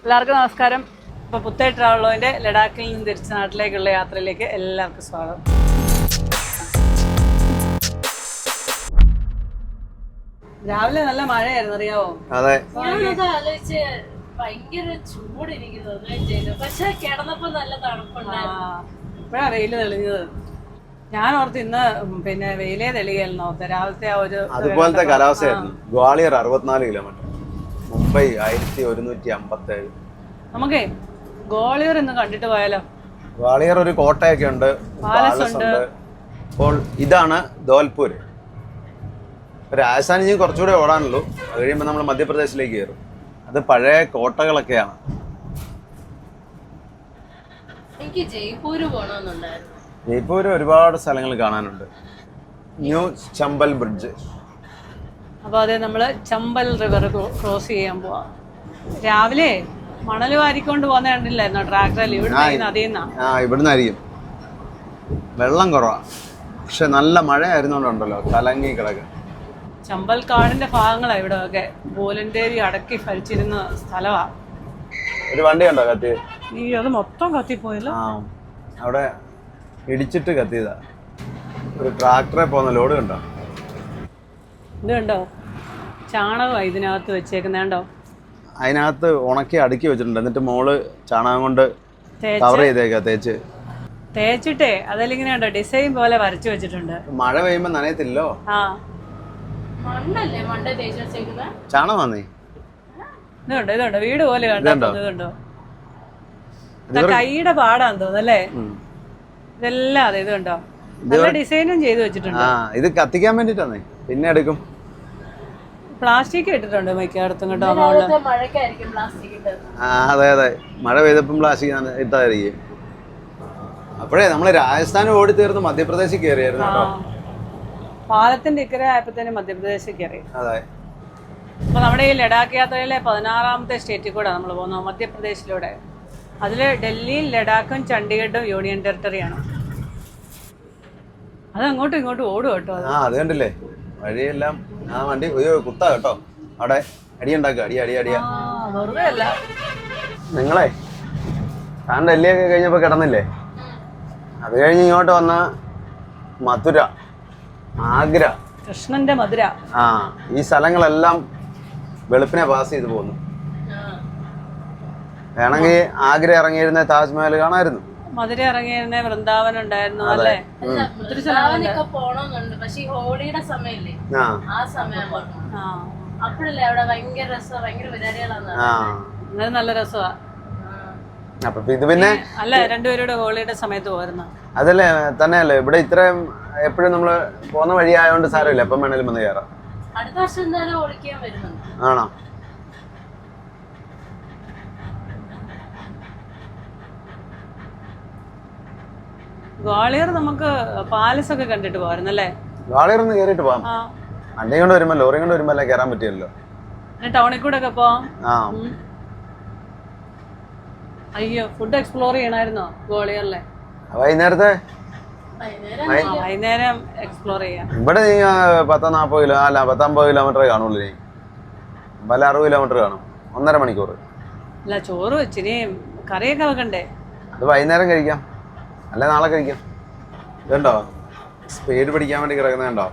എല്ലാവർക്കും നമസ്കാരം. ഇപ്പോൾ പുത്തേ ട്രാവലോൻ്റെ ലഡാക്കിൽ നിന്ന് തിരിച്ച നാട്ടിലേക്കുള്ള യാത്രയിലേക്ക് എല്ലാവർക്കും സ്വാഗതം. രാവിലെ നല്ല മഴയായിരുന്നു, അറിയാവോ? അതെ, ആലോചിച്ച് ഭയങ്കര ചൂടിരിക്കുന്നു. പക്ഷെ കിടന്നപ്പോ നല്ല തണുപ്പുണ്ടായിരുന്നു. ഇപ്പോഴാ വെയില് തെളിഞ്ഞത്. ഞാൻ ഓർത്ത് ഇന്ന് പിന്നെ വെയിലേ തെളിയല്ലെന്ന് ഓർത്ത്. രാവിലത്തെ ആ ഒരു അതുപോലത്തെ കാലാവസ്ഥയായിരുന്നു. ഗ്വാളിയർ 64 കിലോമീറ്റർ, മുംബൈ 1157. നമുക്കേ ഗ്വാളിയർ ഇന്ന് കണ്ടിട്ട് പോയാലോ? ഗ്വാളിയർ ഒരു കോട്ടയൊക്കെ ഉണ്ട്, പാലസ് ഉണ്ട്. അപ്പോൾ ഇതാണ് ധോൽപൂര്. രാജസ്ഥാൻ ഇനി കുറച്ചുകൂടെ ഓടാനുള്ളൂ. അത് കഴിയുമ്പോൾ നമ്മൾ മധ്യപ്രദേശിലേക്ക് കയറും. അത് പഴയ കോട്ടകളൊക്കെയാണ്. എനിക്ക് ജയ്പൂര് പോണമെന്നുണ്ടായിരുന്നു. ജയ്പൂര് ഒരുപാട് സ്ഥലങ്ങൾ കാണാനുണ്ട്. New Chambal bridge. അപ്പോൾ അതെ, നമ്മൾ ചമ്പൽ റിവർ ക്രോസ് ചെയ്യാൻ പോവാം. രാവിലെ മണൽ വാരിക്കൊണ്ട് പോകുന്ന കണ്ടില്ലായിരുന്നോ ട്രാക്ടറിൽ? ഇവിടുന്നായിരിക്കും. വെള്ളം കുറവാണ്, പക്ഷെ നല്ല മഴ ആയിരുന്നോണ്ടുണ്ടല്ലോ കലങ്ങി കിടക്കുക. ചമ്പൽ കാടിന്റെ ഭാഗങ്ങളാണ് ഇവിടെ ഒക്കെ. ബോലന്തേരി അടക്കി ഭരിച്ചിരുന്ന സ്ഥലമാണ്. ഒരു വണ്ടി കണ്ടോ കത്തി? അത് മൊത്തം കത്തിപ്പോയല്ലോ. അവിടെ ഇടിച്ചിട്ട് കത്തിയതാ. ഒരു ട്രാക്ടറെ പോകുന്ന ലോഡ് കണ്ടോ? ഇത് കണ്ടോ? ചാണകമാണ് ഇതിനകത്ത് വെച്ചേക്കുന്നോ? അതിനകത്ത് ഉണക്കി അടുക്കി വെച്ചിട്ടുണ്ട്. എന്നിട്ട് മോള് ചാണകം കൊണ്ട് കവർ ചെയ്തേക്കാ, തേച്ചിട്ടേ അതിലിങ്ങനെ ഉണ്ടോ ഡിസൈൻ പോലെ വരച്ചു വെച്ചിട്ടുണ്ട്. മഴ പെയ്യുമ്പോ നനയത്തില്ലോ. ചാണകം വന്നേ. ഇതുണ്ടോ വീട് പോലെ കണ്ടോ? ഇതുണ്ടോ? കൈയുടെ പാടാന്ന് തോന്നുന്നല്ലേ ഇതെല്ലാം. അതെ, ഇതുണ്ടോ? നല്ല ഡിസൈനും ചെയ്ത് വെച്ചിട്ടുണ്ട്. ഇത് കത്തിക്കാൻ വേണ്ടിട്ടാന്നേ, പിന്നെ എടുക്കും. പ്ലാസ്റ്റിക് ഇട്ടിട്ടുണ്ട് മിക്കയിടത്തും കേട്ടോ. അതെ അതെ, മഴ പെയ്തപ്പം പ്ലാസ്റ്റിക് ഇട്ടായിരിക്കും. അപ്പോഴേ നമ്മള് രാജസ്ഥാൻ ഓടി തീർന്ന് മധ്യപ്രദേശിൽ കയറിയായിരുന്നു കേട്ടോ. പാലത്തിന്റെ ഇക്കരെ ആയപ്പോഴത്തേന് മധ്യപ്രദേശിൽ കയറി. അതെ. അപ്പൊ നമ്മുടെ ഈ ലഡാക്ക് യാത്രയിലെ 16ാമത്തെ സ്റ്റേറ്റിൽ കൂടെ നമ്മൾ പോകുന്നു, മധ്യപ്രദേശിലൂടെ. അതില് ഡൽഹിയും ലഡാക്കും ചണ്ഡീഗഡും യൂണിയൻ ടെറിട്ടറിയാണ്. അത് അങ്ങോട്ടും ഇങ്ങോട്ടും ഓടും കേട്ടോ. അത് കണ്ടില്ലേ വഴിയെല്ലാം. ആ വണ്ടി കുത്താ കേട്ടോ. അവിടെ അടിയുണ്ടാക്കുക, അടിയാ. വെറുതെ അല്ല. നിങ്ങളെ താൻ ഡൽഹിയൊക്കെ കഴിഞ്ഞപ്പോ കിടന്നില്ലേ? അത് കഴിഞ്ഞ് ഇങ്ങോട്ട് വന്ന മധുര, ആഗ്ര, കൃഷ്ണന്റെ മധുര, ഈ സ്ഥലങ്ങളെല്ലാം വെളുപ്പിനെ പാസ് ചെയ്ത് പോകുന്നു. വേണമെങ്കിൽ ആഗ്ര ഇറങ്ങിയിരുന്ന താജ്മഹൽ കാണാമായിരുന്നു. മധുര ഇറങ്ങിയിരുന്ന വൃന്ദാവനം ഉണ്ടായിരുന്നു അല്ലേ? ഒത്തിരി പോണമെന്നുണ്ട്. പക്ഷെ ഈ ഹോളിയുടെ സമയല്ലേ, ആ സമയം അപ്പോഴല്ലേ അവിടെ ഭയങ്കര രസം, ഭയങ്കര പരിപാടികളാണ്. നല്ല രസമാ. അപ്പൊ ഇത് പിന്നെ അല്ല, രണ്ടുപേരുടെ ഹോളിയുടെ സമയത്ത് പോരുന്ന അതല്ലേ തന്നെയല്ലേ. ഇവിടെ ഇത്രയും എപ്പോഴും നമ്മള് പോകുന്ന വഴി ആയതുകൊണ്ട് സാരമില്ല, എപ്പം വേണേലും വന്ന് കയറാം. അടുത്ത വർഷം എന്തായാലും ഓടിക്കാൻ വരുന്നുണ്ട്. ആണോ? ഗ്വാളിയർ നമുക്ക് പാലസ് ഒക്കെ കണ്ടിട്ട് പോരുന്നല്ലേ? ഗ്വാളിയർ ഒന്ന് കയറിയിട്ട് പോവാം. വണ്ടി കൊണ്ട് വരുമ്പോ, ലോറി കൊണ്ട് വരുമ്പോ അല്ലേ കയറാൻ പറ്റിയല്ലോ. ടൗണിൽ കൂടെ ഒക്കെ പോവാം. അയ്യോ, ഫുഡ് എക്സ്പ്ലോർ ചെയ്യണമായിരുന്നോ ഗ്വാളിയറിലെ? വൈകുന്നേരം എക്സ്പ്ലോർ ചെയ്യാം. ഇവിടെ 10-40 കിലോമീറ്റർ കാണുള്ളൂ. പല 60 കിലോമീറ്റർ കാണും. 1.5 മണിക്കൂർ. അല്ല, ചോറ് വെച്ചിനി കറിയൊക്കെ വെക്കണ്ടേ? അത് വൈകുന്നേരം കഴിക്കാം, അല്ലെ നാളെ കഴിക്കാം. ഇതുണ്ടോ സ്പീഡ് പിടിക്കാൻ വേണ്ടി കിടക്കുന്ന കണ്ടോ?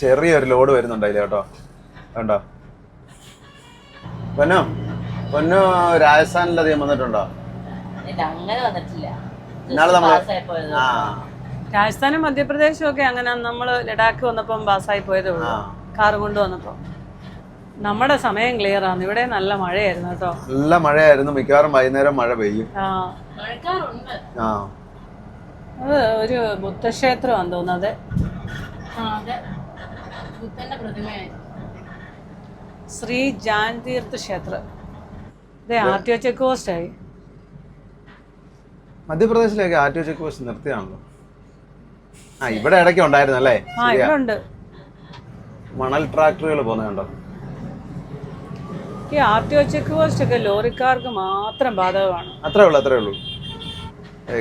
ചെറിയൊരു ലോഡ് വരുന്നുണ്ട് അതിൽ കേട്ടോ. കണ്ടോ? പൊന്നു രാജസ്ഥാനിലധികം വന്നിട്ടുണ്ടോ? അങ്ങനെ വന്നിട്ടില്ല. രാജസ്ഥാനും മധ്യപ്രദേശും ഒക്കെ അങ്ങനെ. നമ്മള് ലഡാക്ക് വന്നപ്പം പാസ്സായി പോയതേ ഉള്ളൂ, കാറ് കൊണ്ടുവന്നപ്പോ. നമ്മുടെ സമയം ക്ലിയർ ആണ്. ഇവിടെ നല്ല മഴയായിരുന്നു കേട്ടോ. നല്ല മഴയായിരുന്നു. മിക്കവാറും വൈകുന്നേരം മഴ പെയ്യും. അത് ഒരു ബുദ്ധക്ഷേത്രമാണെന്ന് തോന്നുന്നത്. ശ്രീ ജാൻ തീർത്ഥ ക്ഷേത്രം. ഇത് ആർടിഒ ചെക്ക് പോസ്റ്റ് ആയി. മധ്യപ്രദേശിലേക്ക് ആർടിഒ ചെക്ക് പോസ്റ്റ് നിർത്തിയാണല്ലോ. ഇവിടെ ഇടയ്ക്ക് ഉണ്ടായിരുന്നു അല്ലേ? മണൽ ട്രാക്ടറുകൾ പോകുന്നത് കണ്ടോ? ഈ ആർടിഒ ചെക്ക് പോസ്റ്റ് ഒക്കെ ലോറിക്കാർക്ക് മാത്രം ബാധകമാണ്. അത്രേ ഉള്ളൂ.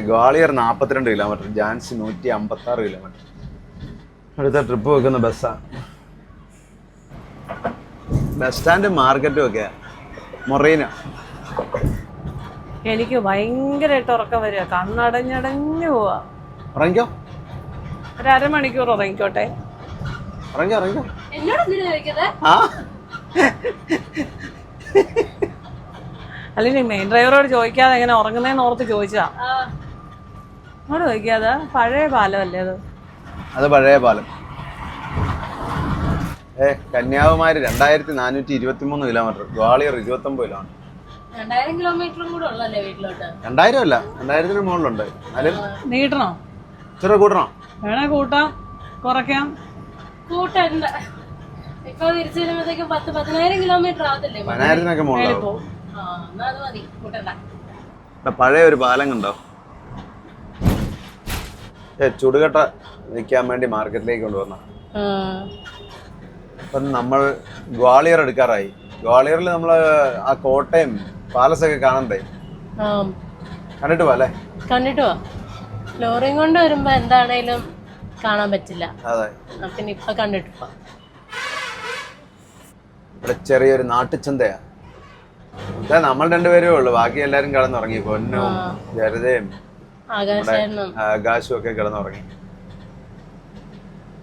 Gwalior 42 kilometre, Jhansi 156 kilometre. അടുത്ത ട്രിപ്പ് വെക്കുന്ന ബസ്സാണ്. ബസ് സ്റ്റാൻഡ് മാർക്കറ്റും ഒക്കെ മൊറീന. എനിക്ക് ഭയങ്കരമായിട്ട് ഉറക്കം വരിക, കണ്ണടഞ്ഞടഞ്ഞു പോവാ. ഉറങ്ങിക്കോ, ഒരു അരമണിക്കൂർ ഉറങ്ങിക്കോട്ടെ. ഉറങ്ങിക്കോ. എന്നോട് എന്തിനാ ചോദിക്കുന്നത്? ആ അല്ലെങ്കിൽ മെയിൻ ഡ്രൈവറോട് ചോദിക്കാതെ എങ്ങനെ ഉറങ്ങുന്നതെന്ന് ഓർത്ത് ചോദിച്ചാ. അങ്ങോട്ട് ചോദിക്കാതെ. പഴയ പാലമല്ലേ അത്? അത് പഴയ പാലം. Kanyakumari 2423 kilometre, Gwalior 29 kilometre. 2000 കിലോമീറ്ററും കൂടെ ഉള്ളല്ലേ വീട്ടിലോട്ട്? 2000 അല്ല, 2000-ന് മുകളിലുണ്ട്. എന്നാലും നീട്ടണോ? ഇച്ചിരി കൂട്ടണോ? വേണേ കൂട്ടാം, കുറയ്ക്കാം. കൂട്ടണ്ട. ഇപ്പൊ തിരിച്ചു വരുമ്പോഴത്തേക്കും 10-15 കിലോമീറ്റർ ആകത്തില്ലേ? 10,000-നൊക്കെ മുകളിലാവും. എന്നാ അത് മതി, കൂട്ടണ്ട. പഴയ ഒരു പാലം കണ്ടോ? ചുടുകട്ട വിൽക്കാൻ വേണ്ടി മാർക്കറ്റിലേക്ക് കൊണ്ടുവന്ന. അപ്പം നമ്മൾ ഗ്വാളിയർ എടുക്കാറായി. ഗ്വാളിയറിൽ നമ്മൾ ആ കോട്ടയം പാലസൊക്കെ കാണണ്ടേ? കണ്ടിട്ട് പോവാ അല്ലേ? കണ്ടിട്ട് പോവാ. ലോറിയും കൊണ്ട് വരുമ്പോ എന്താണേലും കാണാൻ പറ്റില്ല. അതെ, പിന്നെ ഇപ്പൊ കണ്ടിട്ട് പോവാം. ഇവിടെ ചെറിയൊരു നാട്ടുചന്തയാ. നമ്മൾ രണ്ടുപേരേ ഉള്ളു, ബാക്കി എല്ലാരും കിടന്നുറങ്ങി. പൊന്നും ജലതയും ആകാശവും ഒക്കെ കിടന്നുറങ്ങി.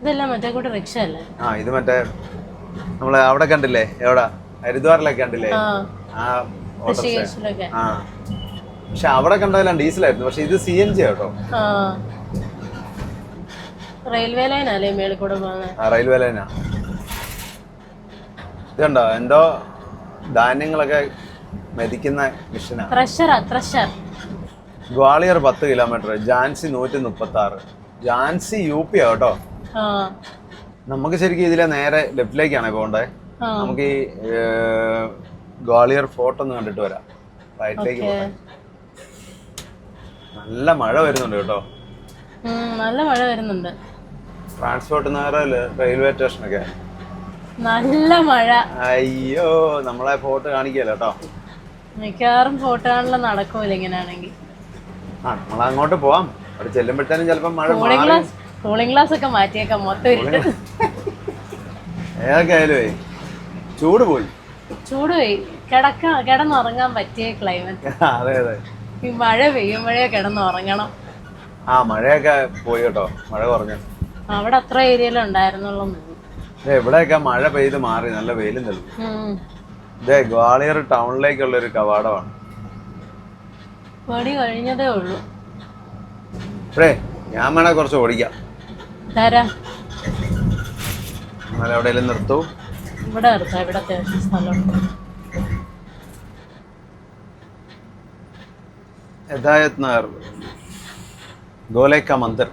ഇതെല്ലാം മറ്റേ കൂടെ റിക്ഷ അല്ലേ? ഇത് മറ്റേ നമ്മള് അവിടെ കണ്ടില്ലേ, എവിടാ, ഹരിദ്വാറിലൊക്കെ കണ്ടില്ലേ? പക്ഷെ അവിടെ കണ്ടതെല്ലാം ഡീസലായിരുന്നു. പക്ഷെ ഇത് CNG കേട്ടോ. റെയിൽവേ ലൈൻ അല്ലേ മേളിൽ കൂടെ പോകുന്നത്? റെയിൽവേ ലൈനാ. ഇത് കണ്ടോ, എന്തോ ധാന്യങ്ങളൊക്കെ മെതിക്കുന്ന മിഷനാ. Thresher. Gwalior 10 kilometre, Jhansi 136. Jhansi UP ആ കേട്ടോ. നമുക്ക് ശരിക്കും ഇതിലെ നേരെ ലെഫ്റ്റിലേക്കാണ് പോകണ്ടേ. നമുക്ക് ഈ ഗ്വാളിയർ ഫോർട്ട് ഒന്ന് കണ്ടിട്ട് വരാം. റൈറ്റിലേക്ക് പോകാം. നല്ല മഴ വരുന്നുണ്ട് കേട്ടോ. നല്ല മഴ വരുന്നുണ്ട്. ട്രാൻസ്പോർട്ട് നഗർ റെയിൽവേ സ്റ്റേഷനൊക്കെ നല്ല മഴ. അയ്യോ, നമ്മളെ ഫോട്ടോ കാണിക്കല്ലോ കേട്ടോ. മിക്കവാറും ഫോട്ടോ കാണാൻ നടക്കൂല ഇങ്ങനെയാണെങ്കിൽ. നമ്മൾ അങ്ങോട്ട് പോവാം. അവിടെ ചെല്ലുമ്പോഴത്തേനും ചിലപ്പോ മഴ കൂളിംഗ് ഗ്ലാസ് ഒക്കെ മാറ്റിയേക്കാം. മൊത്തം ഏതൊക്കെ ആയാലും ചൂട് പോയി. കിടന്നുറങ്ങാൻ പറ്റിയ ക്ലൈമറ്റ്. അതെ അതെ. ഈ മഴ പെയ്യുമ്പോഴേ കിടന്നുറങ്ങണം. മഴയൊക്കെ പോയി കേട്ടോ, മഴ കുറഞ്ഞു. അവിടെ അത്ര ഏരിയയിലും ഉണ്ടായിരുന്നുള്ളൂ. ഇവിടെയൊക്കെ മഴ പെയ്ത് മാറി, നല്ല വെയിലും തെളിഞ്ഞു. ഇതേ ഗ്വാളിയർ ടൗണിലേക്കുള്ള ഒരു കവാടമാണ്. പണി കഴിഞ്ഞതേ ഉള്ളൂ. ഞാൻ വേണേ കുറച്ച് ഓടിക്കാം. തരാം. എവിടെയെങ്കിലും നിർത്തൂ. ഇവിടെ നിർത്താം. ഇവിടെ അത്യാവശ്യം സ്ഥലമുണ്ട്. हिदायत नगर गोले का मंदिर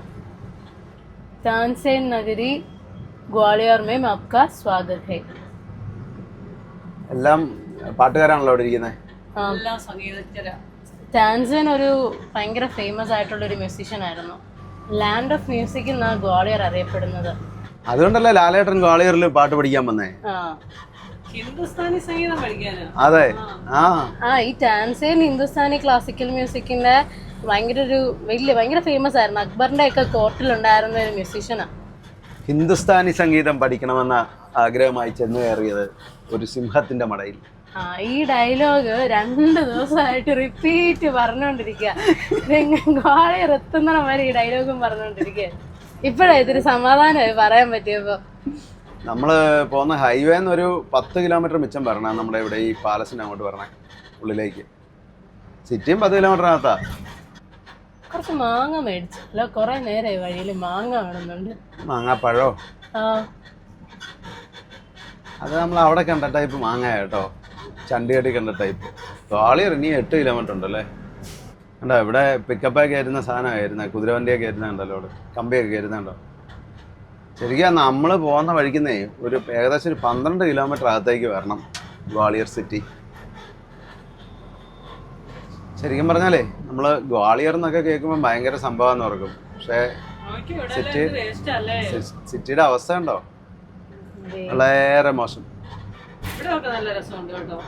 तानसेन नगरी ग्वालियर में आपका स्वागत है. എല്ലാം പാട്ടുകാരാണല്ലോ അവിടെ ഇരിക്കുന്നത്. താൻസേൻ ഒരു ഭയങ്കര ഫേമസ് ആയിട്ടുള്ള ഒരു മ്യൂസിഷ്യൻ ആയിരുന്നു. ലാൻഡ് ഓഫ് മ്യൂസിക് എന്നാണ് ഗ്വാളിയർ അറിയപ്പെടുന്നത്. അതുകൊണ്ടല്ലേ ലാലേട്ടൻ ഗ്വാളിയറിൽ പാട്ട് പഠിക്കാൻ വന്നേ. ഹിന്ദുസ്ഥാനി സംഗീതം പഠിക്കാനാ. അതെ. ഈ താൻസേൻ ഹിന്ദുസ്ഥാനി ക്ലാസിക്കൽ മ്യൂസിക്കിന്റെ ഭയങ്കര ഫേമസ് ആയിരുന്നു. അക്ബറിന്റെ ഒക്കെ കോർട്ടിലുണ്ടായിരുന്ന ഒരു മ്യൂസിഷ്യനാ. ഹിന്ദുസ്ഥാനി സംഗീതം പഠിക്കണമെന്ന ആഗ്രഹമായി ചെന്നു കയറിയത് ഒരു സിംഹത്തിന്റെ മടയിൽ. ഈ ഡയലോഗ് 2 ദിവസമായിട്ട് റിപ്പീറ്റ് പറഞ്ഞുകൊണ്ടിരിക്കുക. ഗ്വാളിയർ എത്തുന്നവരെ ഈ ഡയലോഗും പറഞ്ഞുകൊണ്ടിരിക്കുക. ഇപ്പഴാ ഇത്തിരി സമാധാനമായി പറയാൻ പറ്റിയപ്പോ. നമ്മള് പോകുന്ന ഹൈവേന്ന് ഒരു 10 കിലോമീറ്റർ മിച്ചം വരണം. നമ്മുടെ ഇവിടെ ഈ പാലസിന് അങ്ങോട്ട് വരണേ, ഉള്ളിലേക്ക്. സിറ്റിയും 10 കിലോമീറ്ററിനകത്താ. കുറച്ച് മാങ്ങ മേടിച്ചല്ലോ, കൊറേ നേരമായി വഴിയിൽ മാങ്ങ കാണുന്നുണ്ട്. മാങ്ങാപ്പഴോ? അത് നമ്മൾ അവിടെ കണ്ട ടൈപ്പ് മാങ്ങ കേട്ടോ, ചണ്ടികട്ടി കണ്ട ടൈപ്പ്. ഗ്വാളിയർ ഇനി 8 കിലോമീറ്റർ ഉണ്ടല്ലേ. കണ്ടോ ഇവിടെ പിക്കപ്പൊക്കെ ആയിരുന്ന സാധനമായിരുന്നേ, കുതിരവണ്ടിയൊക്കെ ആയിരുന്നുണ്ടല്ലോ, അവിടെ കമ്പിയൊക്കെ ആയിരുന്നുണ്ടോ. ശരിക്കും നമ്മൾ പോകുന്ന വഴിക്കുന്നേ ഒരു ഏകദേശം ഒരു 12 കിലോമീറ്റർ അകത്തേക്ക് വരണം ഗ്വാളിയർ സിറ്റി. ശരിക്കും പറഞ്ഞാലേ നമ്മൾ ഗ്വാളിയർ എന്നൊക്കെ കേൾക്കുമ്പോൾ ഭയങ്കര സംഭവം എന്ന് ഓർക്കും. പക്ഷേ സിറ്റിയുടെ അവസ്ഥ ഉണ്ടോ, വളരെ മോശം.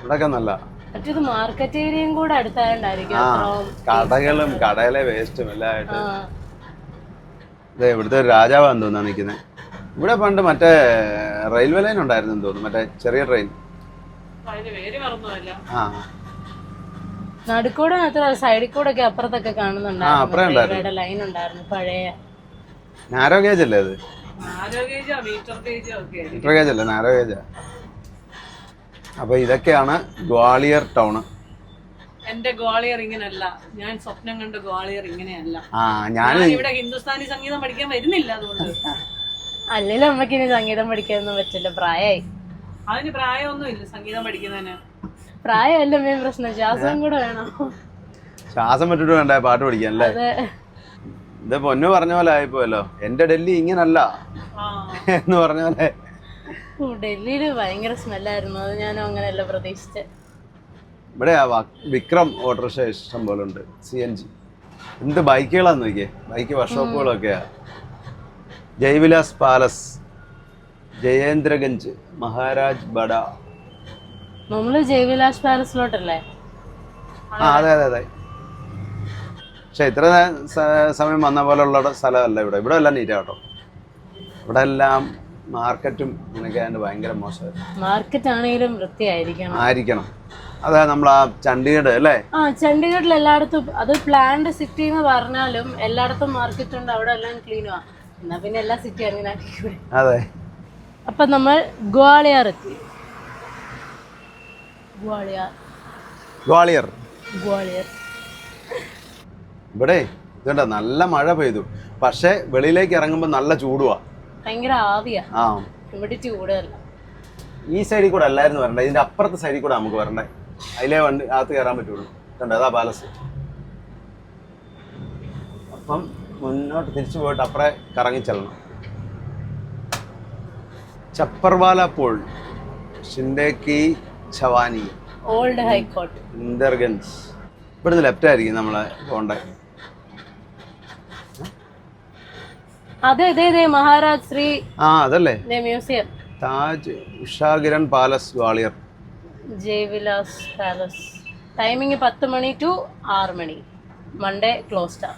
ഇവിടെയൊക്കെ നല്ല മാർക്കറ്റ് ഏരിയയും കൂടെ അടുത്തായോണ്ടായിരിക്കും. കടകളും കടയിലെ വേസ്റ്റും എല്ലാം ആയിട്ട്. ഇതേ ഇവിടുത്തെ ഒരു രാജാവാന്ന് തോന്നാ നിൽക്കുന്നത്. ഇവിടെ പണ്ട് മറ്റേ റെയിൽവേ ലൈൻ ഉണ്ടായിരുന്നു തോന്നുന്നു, മറ്റേ ചെറിയ ട്രെയിൻ. ആ നടുക്കൂടെ മാത്രമല്ല സൈഡിൽ കൂടെ ഒക്കെ അപ്പുറത്തൊക്കെ കാണുന്നുണ്ടായിരുന്നു ലൈൻ ഉണ്ടായിരുന്നു പഴയ. നാരോ ഗേജ് അല്ലേ അത്? മീറ്റർ ഗേജ് അല്ലേ, നാരോ ഗേജാ. അപ്പൊ ഇതൊക്കെയാണ് ഗ്വാളിയർ ടൗണ്. എന്റെ ഗ്വാളിയർ ഇങ്ങനെയല്ല, ഞാൻ സ്വപ്നം കണ്ട ഗ്വാളിയർ ഇങ്ങനെയല്ല. ഞാൻ ഇവിടെ ഹിന്ദുസ്ഥാനി സംഗീതം പഠിക്കാൻ വരുന്നില്ല, അതുകൊണ്ട്. അല്ലെങ്കിലും അമ്മക്ക് ഇനി സംഗീതം പഠിക്കാനൊന്നും പറ്റില്ല, പ്രായമായി. അതിന് പ്രായമൊന്നും ഇല്ല സംഗീതം പഠിക്കുന്നതിന്. പ്രായമല്ല മെയിൻ പ്രശ്നം, ശ്വാസം കൂടെ വേണം. ശ്വാസം വിട്ടിട്ട് വേണ്ട പാട്ട് പഠിക്കാൻ അല്ലേ? ഇത് പൊന്നു പറഞ്ഞ പോലെ ആയിപ്പോയല്ലോ, എന്റെ ഡൽഹി ഇങ്ങനല്ല എന്ന് പറഞ്ഞ പോലെ. ഡൽഹിയില് ഭയങ്കര സ്മെല്ലായിരുന്നു, അത് ഞാനും അങ്ങനെയല്ല പ്രതീക്ഷിച്ചത്. ഇവിടെ വിക്രം ഓട്ടോറിക്ഷ ഇഷ്ടം പോലെ ഉണ്ട്, CNG. എന്ത് ബൈക്കുകളാന്ന് നോക്കിയേ, ബൈക്ക് വർക്ക്ഷോപ്പുകളൊക്കെയാ. ജയ്വിലാസ് പാലസ്, ജയേന്ദ്രഗഞ്ച്, മഹാരാജ് ബഡ. നമ്മള് ജയ്വിലാസ് പാലസിലോട്ടല്ലേ? അതെ അതെ അതെ. പക്ഷെ ഇത്ര സമയം വന്ന പോലുള്ള സ്ഥലമല്ല ഇവിടെ. ഇവിടെ എല്ലാം നീറ്റാ കേട്ടോ. ഇവിടെ എല്ലാം മാർക്കറ്റും ഇങ്ങനെയൊക്കെ ആയതുകൊണ്ട് ഭയങ്കര മോശമായിരുന്നു. മാർക്കറ്റ് ആണെങ്കിലും വൃത്തിയായിരിക്കണം. അതാ നമ്മൾ ആ ചണ്ഡീഗഡ് അല്ലേ? ചണ്ഡീഗഡിൽ എല്ലായിടത്തും, അത് പ്ലാൻഡ് സിറ്റി എന്ന് പറഞ്ഞാലും എല്ലായിടത്തും മാർക്കറ്റ് ഉണ്ട്, അവിടെ എല്ലാം ക്ലീനുവാ. എന്നാ പിന്നെ എല്ലാ സിറ്റി അങ്ങനെ ആക്കിക്കൂടെ? അതെ. അപ്പൊ നമ്മൾ ഗ്വാളിയർ എത്തി. ഗ്വാളിയർ ഇവിടെ ഇതുണ്ട നല്ല മഴ പെയ്തു, പക്ഷെ വെളിയിലേക്ക് ഇറങ്ങുമ്പോ നല്ല ചൂടുവാ, ഭയങ്കര ആവിയാ. ഇവിടെ ചൂടല്ല. ഈ സൈഡിൽ കൂടെ അല്ലായിരുന്നു വരണ്ടേ, ഇതിന്റെ അപ്പുറത്തെ സൈഡിൽ കൂടെ നമുക്ക് വരണ്ടേ, അതിലേ വണ്ടി അകത്ത് കയറാൻ പറ്റുള്ളൂ. അതാ പാലസ്. അപ്പം മുന്നോട്ട് തിരിച്ചു പോയിട്ട് അപ്പുറേ കറങ്ങി ചെല്ലണം. Chapparwala Pul, Shindeki Chhawani, old high court, Indarganj. ഇവിടുന്ന് ലെഫ്റ്റ് ആയിരിക്കും നമ്മളെ പോണ്ടേ. അതെ മഹാരാജ് ശ്രീ അതല്ലേ museum. Taj Ushakiran palace Gwalior. Jaivilas palace. Timing 10 മണി to 6 മണി. Monday closed.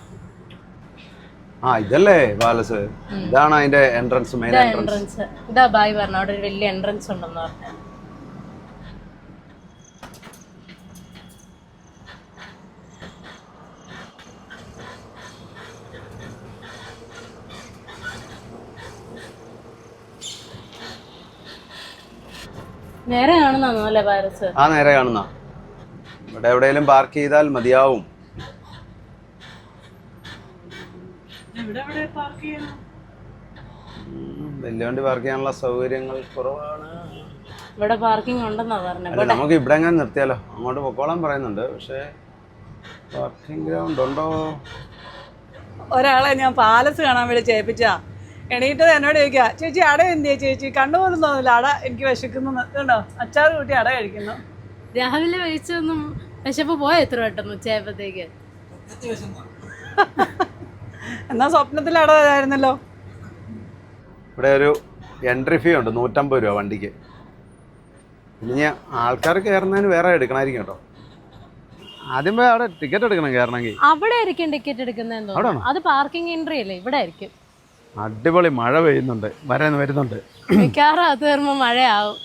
ഇതല്ലേ പാലസ്? ഇതാണ് അതിന്റെ എൻട്രൻസ്, മെയിൻ എൻട്രൻസ്. ഇതാ ബായ് പറഞ്ഞു, അവിടെ ഒരു വലിയ എൻട്രൻസ് ഉണ്ടെന്ന് പറഞ്ഞു. നേരെ കാണുന്നല്ലേ പാലസ്? നേരെ കാണുന്ന. ഇവിടെ എവിടെയെങ്കിലും പാർക്ക് ചെയ്താൽ മതിയാവും. വലിയ വണ്ടി പാർക്ക് ചെയ്യാനുള്ള സൗകര്യങ്ങൾ കുറവാണ്. ഇവിടെ പാർക്കിംഗ് ഉണ്ടെന്നാ പറഞ്ഞത്. നമുക്ക് ഇവിടെ എങ്ങനെ നിർത്തിയാലോ? അങ്ങോട്ട് പൊക്കോളാൻ പറയുന്നുണ്ട്, പക്ഷേ പാർക്കിംഗ് ഗ്രൗണ്ട് ഉണ്ടോ? ഒരാളെ ഞാൻ പാലസ് കാണാൻ വേണ്ടി ചേപ്പിച്ചാ, എണീറ്റത് എന്നോട് ചോദിക്കുക, ചേച്ചി അട എന്തിയാ ചേച്ചി? കണ്ടുപോലും തോന്നില്ല, അട എനിക്ക് വിശക്കുന്നു. കേട്ടോ, അച്ചാറ് കൂട്ടി അട കഴിക്കുന്നു. രാവിലെ കഴിച്ചൊന്നും വിശപ്പ് പോയ എത്ര പെട്ടെന്ന് ഉച്ചയായപ്പോഴത്തേക്ക്? എന്നാ സ്വപ്നത്തിൽ അട ആയിരുന്നല്ലോ. ഇവിടെ ഒരു എൻട്രി ഫീ ഉണ്ട്, 150 രൂപ വണ്ടിക്ക്. ഇനി ആൾക്കാർ കയറുന്നതിന് വേറെ എടുക്കണമായിരിക്കും കേട്ടോ. ആദ്യം പോയി അവിടെ ടിക്കറ്റ് എടുക്കണം കയറണമെങ്കിൽ. അവിടെ ആയിരിക്കും ടിക്കറ്റ് എടുക്കുന്നതെന്നോ? അത് പാർക്കിംഗ് എൻട്രി അല്ലേ? ഇവിടെ ആയിരിക്കും. അടിപൊളി മഴ പെയ്യുന്നുണ്ട്, വരുന്നുണ്ട്. മിക്കവാറും അത് വരുമ്പോൾ മഴയാവും.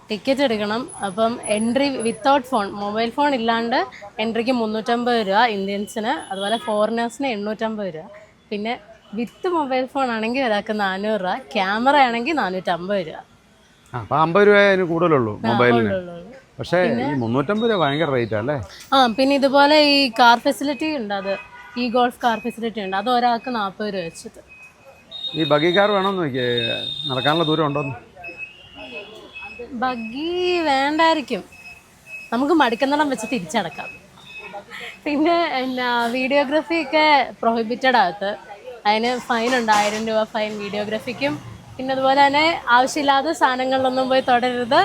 ടിക്കറ്റ് എടുക്കണം. അപ്പം entry without phone, mobile phone ഇല്ലാണ്ട് എൻട്രിക്ക് 350 രൂപ ഇന്ത്യൻസിന്, അതുപോലെ ഫോറിനേഴ്സിന് 850 രൂപ. പിന്നെ വിത്ത് മൊബൈൽ ഫോൺ ആണെങ്കിൽ ഒരാൾക്ക് 400 രൂപ, ക്യാമറ ആണെങ്കിൽ 450 രൂപ. അപ്പം 50 രൂപ അതിന് കൂടുതലുള്ളൂ മൊബൈലിന്. പക്ഷേ ഈ 350 രൂപ ഭയങ്കര റേറ്റ് അല്ലേ? പിന്നെ ഇതുപോലെ ഈ കാർ ഫെസിലിറ്റി ഉണ്ട്, അത് ഈ ഗോൾഫ് കാർ ഫെസിലിറ്റി ഉണ്ട്, അത് ഒരാൾക്ക് 40 രൂപ വെച്ചിട്ട്. ഈ ബഗ്ഗി കാർ വേണമെന്ന് നോക്കിയേ, നടക്കാനുള്ള ദൂരം ഉണ്ടോന്ന്? ബഗ്ഗി വേണ്ടായിരിക്കും, നമുക്ക് മടിക്കുന്നിടം വെച്ച് തിരിച്ചടക്കാം. പിന്നെ വീഡിയോഗ്രാഫി ഒക്കെ പ്രൊഹിബിറ്റഡ് ആകത്ത്, അതിന് ഫൈൻ ഉണ്ട്, 1000 രൂപ ഫൈൻ വീഡിയോഗ്രാഫിക്കും. പിന്നെ അതുപോലെ തന്നെ ആവശ്യമില്ലാത്ത സാധനങ്ങളിലൊന്നും പോയി തുടരരുത്.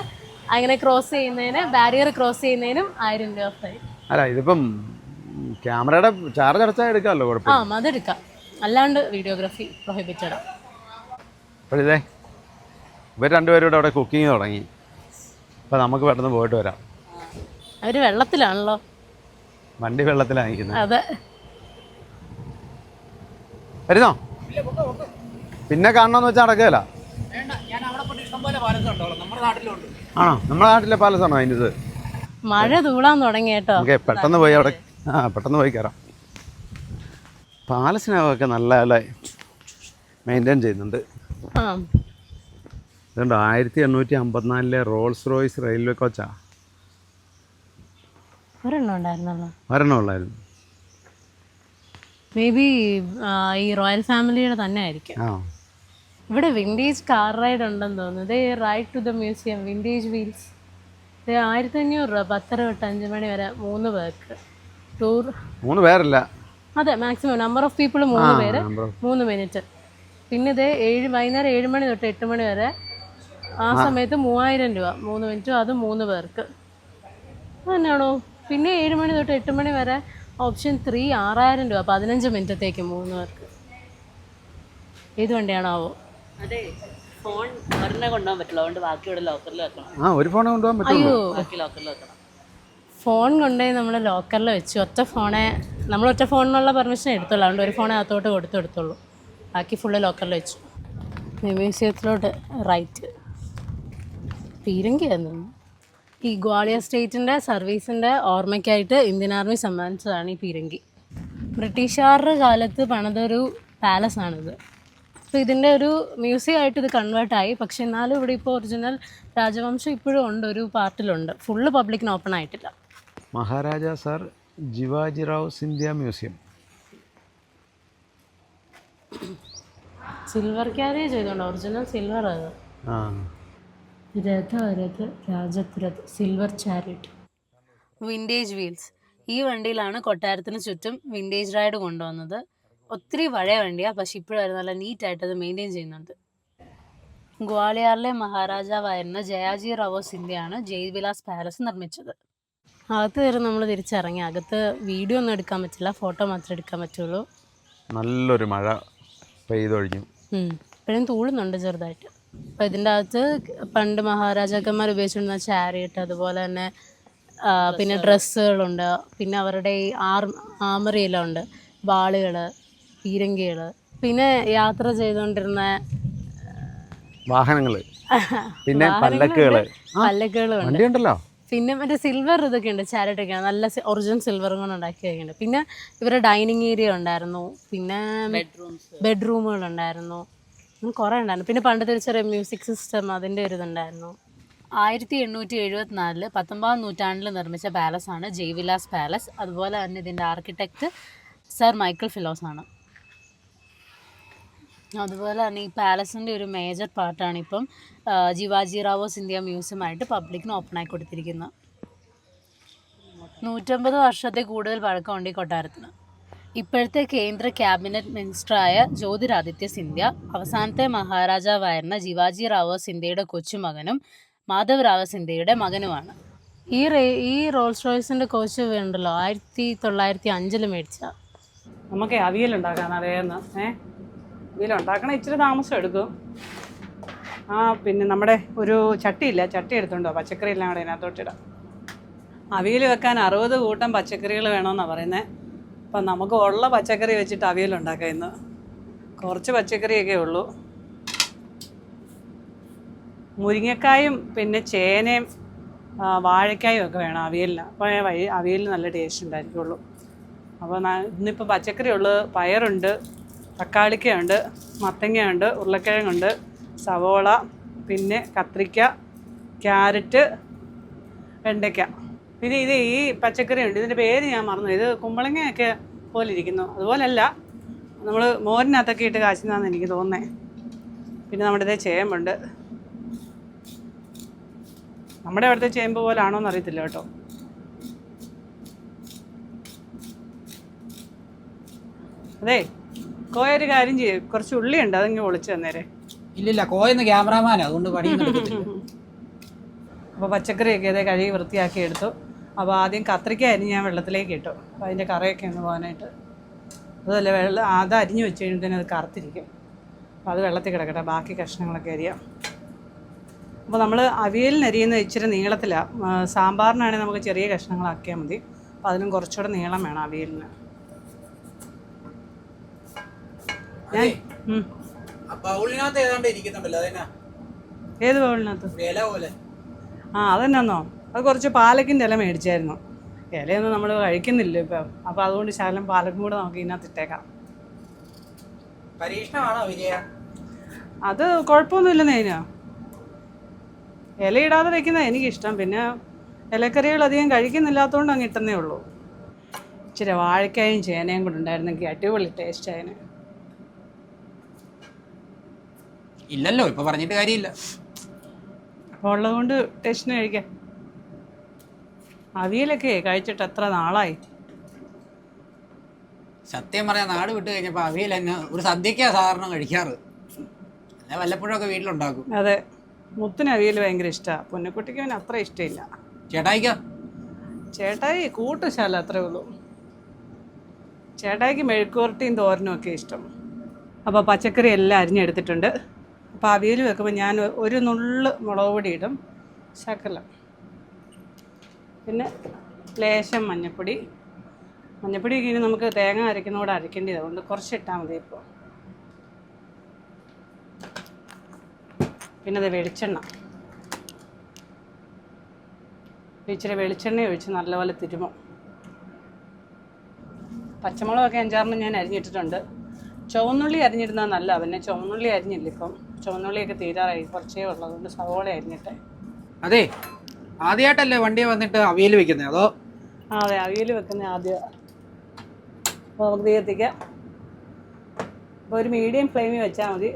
അങ്ങനെ ക്രോസ് ചെയ്യുന്നതിന്, ബാരിയർ ക്രോസ് ചെയ്യുന്നതിനും 1000 രൂപ ഫൈൻ. അല്ല, ഇതിപ്പം ക്യാമറയുടെ ചാർജ് അടച്ചാൽ എടുക്കാമല്ലോ, കുഴപ്പമില്ല. അതെടുക്കാം, അല്ലാണ്ട് വീഡിയോഗ്രാഫി പ്രൊഹിബിറ്റഡാ. അപ്പോഴിതേ ഇവർ രണ്ടുപേരും അവിടെ കുക്കിങ് തുടങ്ങി. അപ്പം നമുക്ക് പെട്ടെന്ന് പോയിട്ട് വരാം. അവർ വെള്ളത്തിലാണല്ലോ, വണ്ടി വെള്ളത്തിലാണ് നിൽക്കുന്നത്. അതെ. വരുന്നോ? പിന്നെ കാണണമെന്ന് വെച്ചാൽ നടക്കുകയില്ല. ആണോ നമ്മുടെ നാട്ടിലെ പാലസാണോ അതിൻ്റെ ഇത്? മഴ തൂളാൻ തുടങ്ങി കേട്ടോ. ഓക്കെ, പെട്ടെന്ന് പോയി അവിടെ പെട്ടെന്ന് പോയി കയറാം. പാലസിനൊക്കെ നല്ല മെയിൻറ്റെയിൻ ചെയ്യുന്നുണ്ട്. ആ ഇതുണ്ട് 1854 റോൾസ് റോയ്സ് റെയിൽവേ കോച്ചാ. ഒരെണ്ണം ഉണ്ടായിരുന്നല്ലോ. ഒരെണ്ണം ഉള്ളായിരുന്നു. മേ ബി ഈ റോയൽ ഫാമിലിയുടെ തന്നെ ആയിരിക്കും. ആ ഇവിടെ വിൻറ്റേജ് കാർ റൈഡ് ഉണ്ടെന്ന് തോന്നുന്നു. ദേ ride to the museum vintage wheels. 1500 രൂപ 10 തൊട്ട് 5 മണി വരെ 3 പേർക്ക് ടൂർ. 3 പേരല്ല, അതെ മാക്സിമം നമ്പർ ഓഫ് പീപ്പിൾ 3 പേര് 3 മിനിറ്റ്. പിന്നെ ഇത് വൈകുന്നേരം 7 മണി തൊട്ട് 8 മണി വരെ ആ സമയത്ത് 3000 രൂപ 3 മിനിറ്റും, അത് 3 പേർക്ക് തന്നെയാണോ. പിന്നെ 7 മണി തൊട്ട് 8 മണി വരെ ഓപ്ഷൻ 3 6000 രൂപ 15 മിനിറ്റത്തേക്ക് 3 പേർക്ക്. ഏത് വണ്ടിയാണാവോ? അതെ, ഫോൺ ഒരെണ്ണം കൊണ്ടുപോകാൻ പറ്റില്ല, അതുകൊണ്ട് ബാക്കി ഇവിടെ ലോക്കറിൽ വെക്കണം. ഒരു ഫോണേ കൊണ്ടുപോകാൻ പറ്റുള്ളൂ. ബാക്കി ലോക്കറിൽ വെക്കണം. ഫോൺ കൊണ്ടുപോയി നമ്മൾ ലോക്കറിൽ വെച്ചു. ഒറ്റ ഫോണിനുള്ള പെർമിഷൻ എടുത്തുള്ളൂ, അതുകൊണ്ട് ഒരു ഫോണേ അകത്തോട്ട് കൊടുത്തുള്ളൂ. ബാക്കി ഫുള്ള് ലോക്കറിൽ വെച്ചു. മ്യൂസിയത്തിലോട്ട് റൈറ്റ്. പീരങ്കിയായിരുന്നു. ഈ ഗ്വാളിയർ സ്റ്റേറ്റിൻ്റെ സർവീസിൻ്റെ ഓർമ്മയ്ക്കായിട്ട് ഇന്ത്യൻ ആർമി സമ്മാനിച്ചതാണ് ഈ പീരങ്കി. ബ്രിട്ടീഷുകാരുടെ കാലത്ത് പണിതൊരു പാലസാണിത്. അപ്പോൾ ഇതിൻ്റെ ഒരു മ്യൂസിയം ആയിട്ട് ഇത് കൺവേർട്ടായി. പക്ഷെ എന്നാലും ഇവിടെ ഇപ്പോൾ ഒറിജിനൽ രാജവംശം ഇപ്പോഴും ഉണ്ട്, ഒരു പാർട്ടിലുണ്ട്. ഫുള്ള് പബ്ലിക്കിന് ഓപ്പൺ ആയിട്ടില്ല. Maharaja sir Jiwajirao Scindia museum. Silver carry ചെയ്തോണ്ട് ഒറിജിനൽ സിൽവർ അത്. Rajrath silver chariot. Vintage wheels. ഈ വണ്ടിയിലാണ് കൊട്ടാരത്തിന് ചുറ്റും വിൻറ്റേജ് റൈഡ് കൊണ്ടുവന്നത്. ഒത്തിരി പഴയ വണ്ടിയാണ്, പക്ഷെ ഇപ്പോഴും നല്ല നീറ്റായിട്ട് അത് മെയിൻറ്റെയിൻ ചെയ്യുന്നുണ്ട്. ഗ്വാളിയാറിലെ മഹാരാജാവായിരുന്ന ജയാജി റാവോ സിന്ധ്യയാണ് ജയ്വിലാസ് പാലസ് നിർമ്മിച്ചത്. അകത്ത് കയറി നമ്മൾ തിരിച്ചിറങ്ങി. അകത്ത് വീഡിയോ ഒന്നും എടുക്കാൻ പറ്റില്ല, ഫോട്ടോ മാത്രമേ എടുക്കാൻ പറ്റുള്ളൂ. നല്ലൊരു മഴ പെയ്തൊഴിഞ്ഞു. ഇപ്പോഴും തൂളുന്നുണ്ട് ചെറുതായിട്ട്. അപ്പോൾ ഇതിൻ്റെ അകത്ത് പണ്ട് മഹാരാജാക്കന്മാർ ഉപയോഗിച്ചിരുന്ന ചാരിയറ്റ്, അതുപോലെ തന്നെ പിന്നെ ഡ്രസ്സുകളുണ്ട്. പിന്നെ അവരുടെ ഈ ആർമറിയെല്ലാം ഉണ്ട്, വാളുകൾ, പീരങ്കികൾ. പിന്നെ യാത്ര ചെയ്തുകൊണ്ടിരുന്ന വാഹനങ്ങൾ, പിന്നെ പല്ലക്കുകളുണ്ടല്ലോ. പിന്നെ മറ്റേ സിൽവർ ഇതൊക്കെ ഉണ്ട്, ചാരിറ്റൊക്കെയാണ് നല്ല ഒറിജിനൽ സിൽവറും കൊണ്ട് ഉണ്ടാക്കിയൊക്കെയുണ്ട്. പിന്നെ ഇവരുടെ ഡൈനിങ് ഏരിയ ഉണ്ടായിരുന്നു, പിന്നെ ബെഡ്റൂമുകളുണ്ടായിരുന്നു, കുറേ ഉണ്ടായിരുന്നു. പിന്നെ പണ്ടത്തെ ഒരു ചെറിയ മ്യൂസിക് സിസ്റ്റം, അതിൻ്റെ ഒരു ഇതുണ്ടായിരുന്നു. 1874 19ാം നൂറ്റാണ്ടിൽ നിർമ്മിച്ച പാലസാണ് ജയ്വിലാസ് പാലസ്. അതുപോലെ തന്നെ ഇതിൻ്റെ ആർക്കിടെക്റ്റ് സർ മൈക്കിൾ ഫിലോസാണ്. അതുപോലെ തന്നെ ഈ പാലസിൻ്റെ ഒരു മേജർ പാർട്ടാണ് ഇപ്പം ജിവാജി റാവോ സിന്ധ്യ മ്യൂസിയമായിട്ട് പബ്ലിക്കിന് ഓപ്പണായി കൊടുത്തിരിക്കുന്നത്. 150 വർഷത്തെ കൂടുതൽ പഴക്കമുണ്ട് ഈ കൊട്ടാരത്തിന്. ഇപ്പോഴത്തെ കേന്ദ്ര ക്യാബിനറ്റ് മിനിസ്റ്ററായ ജ്യോതിരാദിത്യ സിന്ധ്യ അവസാനത്തെ മഹാരാജാവായിരുന്ന ജിവാജി റാവോ സിന്ധ്യയുടെ കൊച്ചുമകനും മാധവ് റാവോ സിന്ധ്യയുടെ മകനുമാണ്. ഈ റോൾസ് റോയ്സിൻ്റെ കോച്ച് ഉണ്ടല്ലോ 1905 മേടിച്ച. നമുക്ക് അവിയലുണ്ടാക്കാൻ അറിയാമെന്ന്. അവിയലുണ്ടാക്കണം ഇച്ചിരി താമസം എടുക്കും. പിന്നെ നമ്മുടെ ഒരു ചട്ടിയില്ല, ചട്ടി എടുത്തുണ്ടോ, പച്ചക്കറി എല്ലാം കൂടെ അതിനകത്തോട്ടിടാം. അവിയൽ വെക്കാൻ 60 കൂട്ടം പച്ചക്കറികൾ വേണമെന്നാണ് പറയുന്നത്. അപ്പം നമുക്ക് ഉള്ള പച്ചക്കറി വെച്ചിട്ട് അവിയലുണ്ടാക്കാം. ഇന്ന് കുറച്ച് പച്ചക്കറിയൊക്കെ ഉള്ളൂ. മുരിങ്ങക്കായും പിന്നെ ചേനയും വാഴക്കായും ഒക്കെ വേണം അവിയലിന്. അപ്പോൾ അവിയലിന് നല്ല ടേസ്റ്റ് ഉണ്ടായിരിക്കുള്ളൂ. അപ്പോൾ ഇന്നിപ്പോൾ പച്ചക്കറി ഉള്ളത് പയറുണ്ട്, തക്കാളിക്കയുണ്ട്, മത്തങ്ങയുണ്ട്, ഉരുളക്കിഴങ്ങുണ്ട്, സവോള, പിന്നെ കത്രിക്ക, ക്യാരറ്റ്, വെണ്ടയ്ക്ക. പിന്നെ ഈ പച്ചക്കറി ഉണ്ട്, ഇതിൻ്റെ പേര് ഞാൻ മറന്നു. ഇത് കുമ്പളങ്ങയൊക്കെ പോലെ ഇരിക്കുന്നു, അതുപോലല്ല, നമ്മൾ മോരിനകത്തൊക്കെ ഇട്ട് കാച്ചുന്നതാണെന്ന് എനിക്ക് തോന്നുന്നത്. പിന്നെ നമ്മുടെ ഇതേ ചേമ്പുണ്ട്. നമ്മുടെ അവിടുത്തെ ചേമ്പ് പോലെ ആണോ എന്ന് അറിയത്തില്ല കേട്ടോ. അതെ കോയ ഒരു കാര്യം ചെയ്യും, കുറച്ച് ഉള്ളിയുണ്ട്, അതിങ്ങ് ഒളിച്ചു തന്നേരെ. ഇല്ലില്ല, കോയെന്ന് ക്യാമറാമാൻ, അതുകൊണ്ട് പണിയൊന്നും. അപ്പോൾ പച്ചക്കറിയൊക്കെ അതേ കഴുകി വൃത്തിയാക്കി എടുത്തു. അപ്പോൾ ആദ്യം കത്രിക്ക അരിഞ്ഞ് ഞാൻ വെള്ളത്തിലേക്ക് ഇട്ടു, അപ്പോൾ അതിൻ്റെ കറയൊക്കെ ഒന്ന് പോകാനായിട്ട്. അതുമല്ല അത് അരിഞ്ഞ് വെച്ച് കഴിയുമ്പോഴത്തേനും അത് കറുത്തിരിക്കും. അപ്പോൾ അത് വെള്ളത്തിൽ കിടക്കട്ടെ, ബാക്കി കഷ്ണങ്ങളൊക്കെ അരിയാം. അപ്പോൾ നമ്മൾ അവിയലിന് അരിയുന്ന ഇച്ചിരി നീളത്തിലാണ്. സാമ്പാറിനാണെങ്കിൽ നമുക്ക് ചെറിയ കഷ്ണങ്ങളാക്കിയാൽ മതി. അപ്പോൾ അതിനും കുറച്ചുകൂടെ നീളം വേണം അവിയലിന്. ബൗളിനകത്ത് ഏതാണ്ട് ഇരിക്കുന്നുണ്ടല്ലോ, ഏത് ബൗളിനകത്ത്? ഇല പോലെ. അതെന്നാന്നോ, അത് കുറച്ച് പാലക്കിൻ്റെ ഇല മേടിച്ചായിരുന്നു. ഇലയൊന്നും നമ്മൾ കഴിക്കുന്നില്ല ഇപ്പം. അപ്പോൾ അതുകൊണ്ട് ശകലം പാലക്കും കൂടെ നമുക്ക് ഇതിനകത്ത് ഇട്ടേക്കാം. പരീക്ഷണമാണോ വിജയ? അത് കുഴപ്പമൊന്നുമില്ലെന്നേ. അതിനാ ഇലയിടാതെ വയ്ക്കുന്നത് എനിക്കിഷ്ടം. പിന്നെ ഇലക്കറികൾ അധികം കഴിക്കുന്നില്ലാത്തതുകൊണ്ട് അങ്ങ് ഇട്ടുന്നേ ഉള്ളൂ. ഇച്ചിരി വാഴക്കായും ചേനയും കൂടെ ഉണ്ടായിരുന്നെങ്കിൽ അടിപൊളി ടേസ്റ്റ് ആയതിന്. ഇല്ലല്ലോ, ഇപ്പൊ പറഞ്ഞിട്ട് കാര്യമില്ല. അപ്പോൾ ഉള്ളതുകൊണ്ട് ടേസ്റ്റിന് കഴിക്കാം. അവിയലൊക്കെ കഴിച്ചിട്ട് എത്ര നാളായി. സത്യം പറയാൻ നാട് വിട്ട് കഴിഞ്ഞപ്പോൾ അവിയൽ തന്നെ ഒരു സദ്യക്കാ സാധാരണ കഴിക്കാറ്. അല്ല വല്ലപ്പോഴൊക്കെ വീട്ടിലുണ്ടാക്കും. അതെ, മുത്തിന് അവിയൽ ഭയങ്കര ഇഷ്ടമാണ്. പൊന്നക്കുട്ടിക്ക് അവന് അത്ര ഇഷ്ടമില്ല. ചേട്ടായിക്കോ? ചേട്ടായി കൂട്ടുശാല അത്രേ ഉള്ളൂ. ചേട്ടായിക്ക് മെഴുക്കുവരട്ടിയും തോരനും ഒക്കെ ഇഷ്ടം. അപ്പോൾ പച്ചക്കറി എല്ലാം അരിഞ്ഞെടുത്തിട്ടുണ്ട്. അപ്പോൾ അവിയൽ വെക്കുമ്പോൾ ഞാൻ ഒരു നുള്ള് മുളക് പൊടി ഇടും, ശകലം. പിന്നെ ലേശം മഞ്ഞൾപ്പൊടി. മഞ്ഞൾപ്പൊടിയൊക്കെ ഇനി നമുക്ക് തേങ്ങ അരയ്ക്കുന്നതോടെ അരയ്ക്കേണ്ടത്, അതുകൊണ്ട് കുറച്ചിട്ടാൽ മതി ഇപ്പോൾ. പിന്നെ അത് വെളിച്ചെണ്ണ, ഇച്ചിരി വെളിച്ചെണ്ണ ഒഴിച്ച് നല്ലപോലെ തിരുമും. പച്ചമുളകൊക്കെ 5-6 ഞാൻ അരിഞ്ഞിട്ടിട്ടുണ്ട്. ചുവന്നുള്ളി അരിഞ്ഞിടുന്നത് നല്ല. പിന്നെ ചുവന്നുള്ളി അരിഞ്ഞില്ല ഇപ്പം. ചുവന്നുള്ളിയൊക്കെ തീരാറായി, കുറച്ചേ ഉള്ളൂ. അതുകൊണ്ട് സവോള അരിഞ്ഞിട്ടെ. അതെ, ആദ്യമായിട്ടല്ലേ വണ്ടിയെ വന്നിട്ട് അവിയൽ വെക്കുന്നത് അതോ? അതെ, അവിയൽ വെക്കുന്നത് ആദ്യം. അപ്പോൾ നമുക്ക് തീ കത്തിക്കാം. അപ്പോൾ ഒരു മീഡിയം ഫ്ലെയിമിൽ വെച്ചാൽ മതി.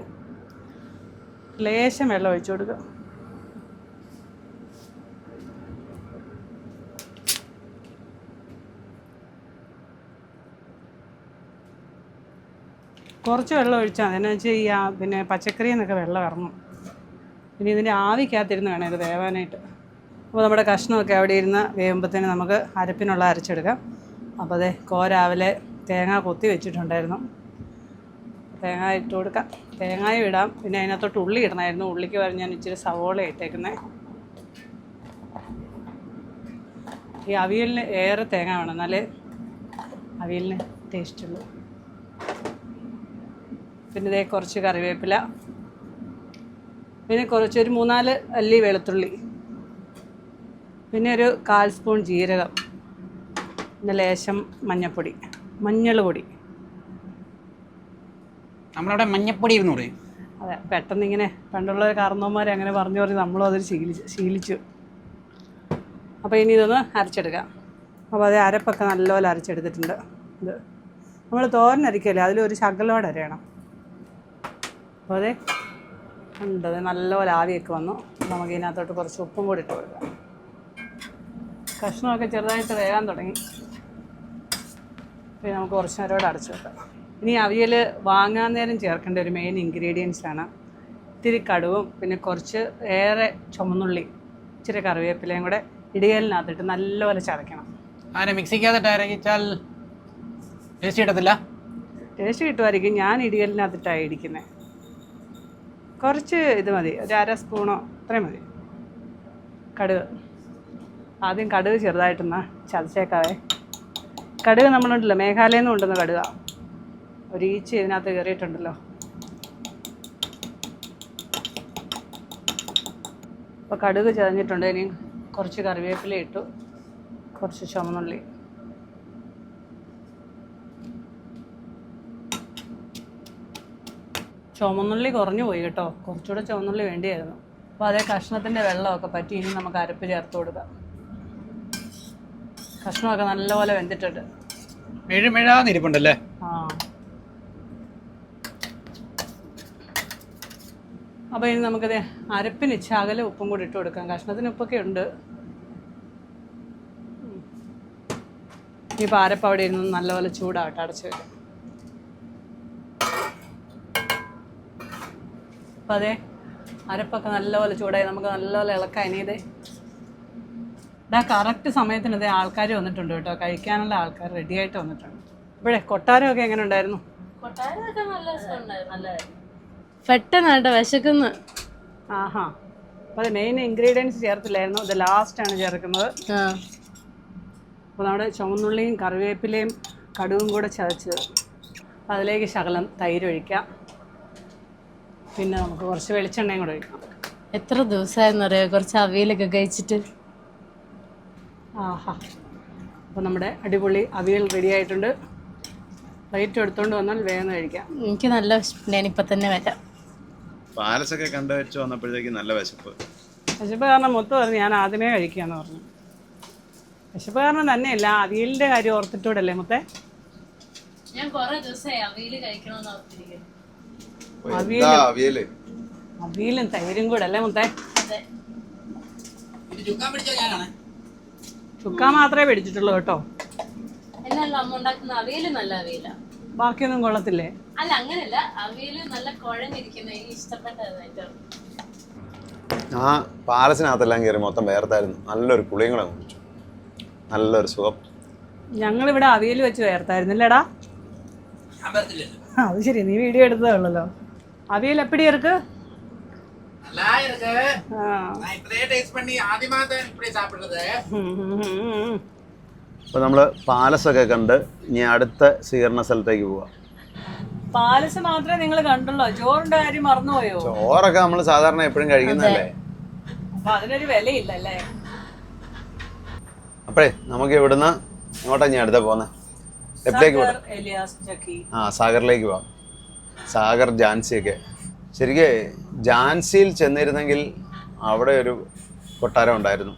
ലേശം വെള്ളം ഒഴിച്ചു കൊടുക്കുക. കുറച്ച് വെള്ളം ഒഴിച്ചാൽ മതി. എന്നാ വെച്ചാൽ ഈ പിന്നെ പച്ചക്കറിയിൽ നിന്നൊക്കെ വെള്ളം ഇറങ്ങും. പിന്നെ ഇതിൻ്റെ ആവിക്കകത്തിരുന്ന് വേണം ഇത് വേവാനായിട്ട്. അപ്പോൾ നമ്മുടെ കഷ്ണമൊക്കെ അവിടെ ഇരുന്ന് വേവുമ്പോഴത്തേന് നമുക്ക് അരപ്പിനുള്ള അരച്ചെടുക്കാം. അപ്പോൾ അതെ രാവിലെ തേങ്ങ കൊത്തി വെച്ചിട്ടുണ്ടായിരുന്നു. തേങ്ങ ഇട്ട് കൊടുക്കാം. തേങ്ങയും ഇടാം. പിന്നെ അതിനകത്തോട്ട് ഉള്ളി ഇടണമായിരുന്നു. ഉള്ളിക്ക് വരെ ഞാൻ ഇച്ചിരി സവോള ഇട്ടേക്കുന്നത്. ഈ അവിയലിന് ഏറെ തേങ്ങ വേണം, എന്നാലേ അവിയലിന് ടേസ്റ്റുള്ളൂ. പിന്നെ ഇതേ കുറച്ച് കറിവേപ്പില, പിന്നെ കുറച്ചൊരു 3-4 അല്ലി വെളുത്തുള്ളി, പിന്നെ ഒരു 1/4 സ്പൂൺ ജീരകം, പിന്നെ ലേശം മഞ്ഞൾപ്പൊടി, മഞ്ഞൾ പൊടി. നമ്മളവിടെ മഞ്ഞപ്പൊടി എന്ന് പറയും. അതെ, പെട്ടെന്ന് ഇങ്ങനെ പണ്ടുള്ള കാരണവന്മാർ അങ്ങനെ പറഞ്ഞു നമ്മളും അതിൽ ശീലിച്ചു. അപ്പോൾ ഇനി ഇതൊന്ന് അരച്ചെടുക്കാം. അപ്പോൾ അത് അരപ്പൊക്കെ നല്ലപോലെ അരച്ചെടുത്തിട്ടുണ്ട്. ഇത് നമ്മൾ തോരൻ അരയ്ക്കല്ലേ, അതിലൊരു ശകലോടെ അരയണം. അപ്പോൾ അതെ ഉണ്ട്, നല്ലപോലെ ആവിയൊക്കെ വന്നു. നമുക്ക് ഇതിനകത്തോട്ട് കുറച്ച് ഉപ്പും കൂടി ഇട്ട് കൊടുക്കാം. കഷ്ണമൊക്കെ ചെറുതായിട്ട് വേകാൻ തുടങ്ങി. പിന്നെ നമുക്ക് കുറച്ച് നേരോടെ അടച്ചു വെക്കാം. ഇനി അവിയൽ വാങ്ങാൻ നേരം ചേർക്കേണ്ട ഒരു മെയിൻ ഇൻഗ്രീഡിയൻസാണ് ഇത്തിരി കടുവും, പിന്നെ കുറച്ച് ഏറെ ചുമന്നുള്ളി, ഇച്ചിരി കറിവേപ്പിലയും കൂടെ ഇടിയലിനകത്തിട്ട് നല്ലപോലെ ചതയ്ക്കണം. അങ്ങനെ മിക്സിക്കകത്തിട്ട് അരക്കിച്ചാൽ ടേസ്റ്റ് കിട്ടത്തില്ല? ടേസ്റ്റ് കിട്ടുമായിരിക്കും. ഞാൻ ഇടിയലിനകത്തിട്ടാണ് ഇടിക്കുന്നത്. കുറച്ച് ഇത് മതി, ഒരു 1/2 സ്പൂണോ അത്രയും മതി. കടുക് ആദ്യം കടുക് ചെറുതായിട്ടൊന്ന് ചതച്ചേക്കാവേ. കടുക് നമ്മളുണ്ടല്ലോ മേഘാലയിൽ നിന്ന് കൊണ്ടുവന്ന കടുക, ഒരു ഈച്ച ഇതിനകത്ത് കയറിയിട്ടുണ്ടല്ലോ. അപ്പോൾ കടുക് ചതഞ്ഞിട്ടുണ്ട്. ഇനി കുറച്ച് കറിവേപ്പില ഇട്ടു, കുറച്ച് ചുമന്നുള്ളി, ചുമന്നുള്ളി കുറഞ്ഞു പോയി കേട്ടോ, കുറച്ചുകൂടെ ചുമന്നുള്ളി വേണ്ടിയായിരുന്നു. അപ്പോൾ അതേ കഷ്ണത്തിൻ്റെ വെള്ളമൊക്കെ പറ്റി ഇനി നമുക്ക് അരപ്പ് ചേർത്ത് കൊടുക്കാം. കഷ്ണമൊക്കെ നല്ലപോലെ വെന്തിട്ടുണ്ട്. മെഴുമെഴാന്നിരിപ്പുണ്ടല്ലേ? ആ, അപ്പോൾ ഇനി നമുക്കത് അരപ്പിന് ശകലം ഉപ്പും കൂടി ഇട്ട് കൊടുക്കാം. കഷ്ണത്തിന് ഉപ്പൊക്കെ ഉണ്ട്. ഇനിയിപ്പോൾ അരപ്പ് അവിടെ ഇരുന്ന് നല്ലപോലെ ചൂടാവട്ടെ, അടച്ച് വയ്ക്കാം. അപ്പോൾ അതെ അരപ്പൊക്കെ നല്ലപോലെ ചൂടായി, നമുക്ക് നല്ലപോലെ ഇളക്കാം. ഇനി ഇതാ കറക്റ്റ് സമയത്തിന് ഇതേ ആൾക്കാർ വന്നിട്ടുണ്ട് കേട്ടോ, കഴിക്കാനുള്ള ആൾക്കാർ റെഡിയായിട്ട് വന്നിട്ടുണ്ട്. ഇപ്പോഴേ കൊട്ടാരമൊക്കെ എങ്ങനെ ഉണ്ടായിരുന്നു? പെട്ടെന്ന് കേട്ടോ വിശക്കുന്നു. ആഹാ, അപ്പോൾ അത് മെയിൻ ഇൻഗ്രീഡിയൻസ് ചേർത്തില്ലായിരുന്നു, ഇത് ലാസ്റ്റാണ് ചേർക്കുന്നത്. അപ്പോൾ നമ്മുടെ ചുവന്നുള്ളിയും കറിവേപ്പിലയും കടുവും കൂടെ ചതച്ചത്, അതിലേക്ക് ശകലം തൈര് ഒഴിക്കാം. പിന്നെ നമുക്ക് കുറച്ച് വെളിച്ചെണ്ണയും കൂടെ ഒഴിക്കാം. എത്ര ദിവസമായിരുന്നു അറിയോ കുറച്ച് അവിയലൊക്കെ കഴിച്ചിട്ട്. ആഹാ, അപ്പോൾ നമ്മുടെ അടിപൊളി അവിയൽ റെഡി ആയിട്ടുണ്ട്. പ്ലേറ്റ് എടുത്തുകൊണ്ട് വന്നാൽ വേഗം കഴിക്കാം. എനിക്ക് നല്ല വിശപ്പുണ്ട്, ഞാനിപ്പോൾ തന്നെ വരാം. പാലസൊക്കെ കണ്ടു വെച്ച് വന്നപ്പോഴത്തേക്ക് നല്ല വിശപ്പ്. വിശപ്പ് കാരണം മൊത്തം പറഞ്ഞു ഞാൻ ആദ്യമേ കഴിക്കാന്ന് പറഞ്ഞു. വിശപ്പ് കാരണം തന്നെയല്ല, അവിയലിൻ്റെ കാര്യം ഓർത്തിട്ടൂടല്ലേ മുത്തേ? ഞാൻ കുറേ ദിവസമായി അവിയൽ കഴിക്കണമെന്ന് ഓർത്തിരിക്കുന്നു. അവിയലും തൈരും കൂടെ അല്ലേ മുത്തേ? ചുക്ക മാത്രമേ പിടിച്ചിട്ടുള്ളൂ കേട്ടോ. എന്നല്ല അമ്മ ഉണ്ടാക്കുന്ന അവിയൽ നല്ല അവിയല. ബാക്കിയൊന്നും കൊള്ളത്തില്ലേ? അല്ല അങ്ങനെയല്ല, അവിയൽ നല്ല കുഴഞ്ഞിരിക്കുന്ന എനിക്ക് ഇഷ്ടപ്പെട്ടതായിട്ട്. ആ പാലസിനകത്തെല്ലാം കയറി മൊത്തം വേർത്തായിരുന്നു. നല്ലൊരു പുളിയും കൂടെ കുടിച്ചു, നല്ലൊരു സുഖം. ഞങ്ങളിവിടെ അവിയൽ വെച്ച് വേർത്തായിരുന്നില്ലേടാ? അത് ശരി, നീ വീഡിയോ എടുത്തതേ ഉള്ളല്ലോ. അവിയൽ എപ്പിടി ഇருக்கு? അപ്പൊ നമ്മള് പാലസൊക്കെ കണ്ട് ഇനി അടുത്ത സ്വീകരണ സ്ഥലത്തേക്ക് പോവാം. പാലസ് മാത്രമേ നിങ്ങൾ കണ്ടുള്ളൂ, ചോറിന്റെ കാര്യം മറന്നുപോയോ? ചോറൊക്കെ നമ്മൾ സാധാരണ എപ്പോഴും കഴിക്കുന്നതല്ലേ, അപ്പൊ അതിനൊരു വിലയില്ലല്ലേ? അപ്പഴേ നമുക്ക് ഇവിടുന്ന് ഇങ്ങോട്ടാ ഞാൻ അടുത്ത പോന്നെ? എപ്പോഴേക്ക് പോട്ടെ? സാഗറിലേക്ക് പോവാം. സാഗർ ജാൻസി ഒക്കെ ശരിക്കും ജാൻസിയിൽ ചെന്നിരുന്നെങ്കിൽ അവിടെ ഒരു കൊട്ടാരം ഉണ്ടായിരുന്നു.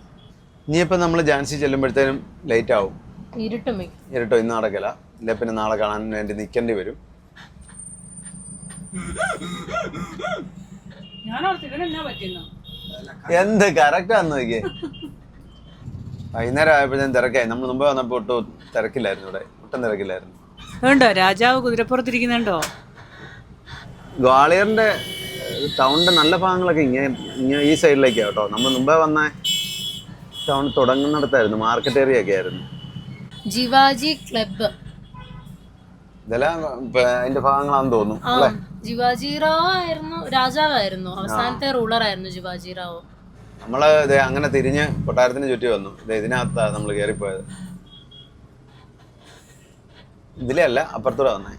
ഇനിയിപ്പോൾ നമ്മൾ ജാൻസി ചെല്ലുമ്പോഴത്തേനും ലേറ്റ് ആവും, ഇരുട്ടോ. ഇന്ന് നടക്കില്ല, ഇല്ല പിന്നെ നാളെ കാണാൻ വേണ്ടി നിൽക്കേണ്ടി വരും. എന്ത് കറക്റ്റാന്ന് നോക്കിയേ. വൈകുന്നേരം ആയപ്പോഴത്തേനും തിരക്കായി. നമ്മൾ മുമ്പ് വന്നപ്പോൾ ഒട്ടും തിരക്കില്ലായിരുന്നു, ഇവിടെ ഒട്ടും തിരക്കില്ലായിരുന്നു. അതുകൊണ്ടോ രാജാവ് കുതിരപ്പുറത്തിരിക്കുന്നുണ്ടോ? ഗ്വാളിയറിന്റെ ടൗണിന്റെ നല്ല ഭാഗങ്ങളൊക്കെ ഇങ്ങനെ ഈ സൈഡിലേക്കാണ് കേട്ടോ. നമ്മൾ മുമ്പേ വന്ന ടൗൺ തുടങ്ങുന്നിടത്തായിരുന്നു, മാർക്കറ്റ് ഏരിയ ഒക്കെ ആയിരുന്നു. ജിവാജി ക്ലബ്ബ് ഇതെല്ലാം അതിന്റെ ഭാഗങ്ങളാണെന്ന് തോന്നുന്നു അല്ലേ? ജിവാജി റാവു ആയിരുന്നു രാജാവായിരുന്നു, അവസാനത്തെ റൂളർ ആയിരുന്നു ജിവാജി റാവു. നമ്മള് ഇത് അങ്ങനെ തിരിഞ്ഞ് കൊട്ടാരത്തിന് ചുറ്റി വന്നു. ഇത് ഇതിനകത്താണ് നമ്മൾ കയറിപ്പോയത്. ഇതിലേ അല്ല, അപ്പുറത്തൂടെ വന്നേ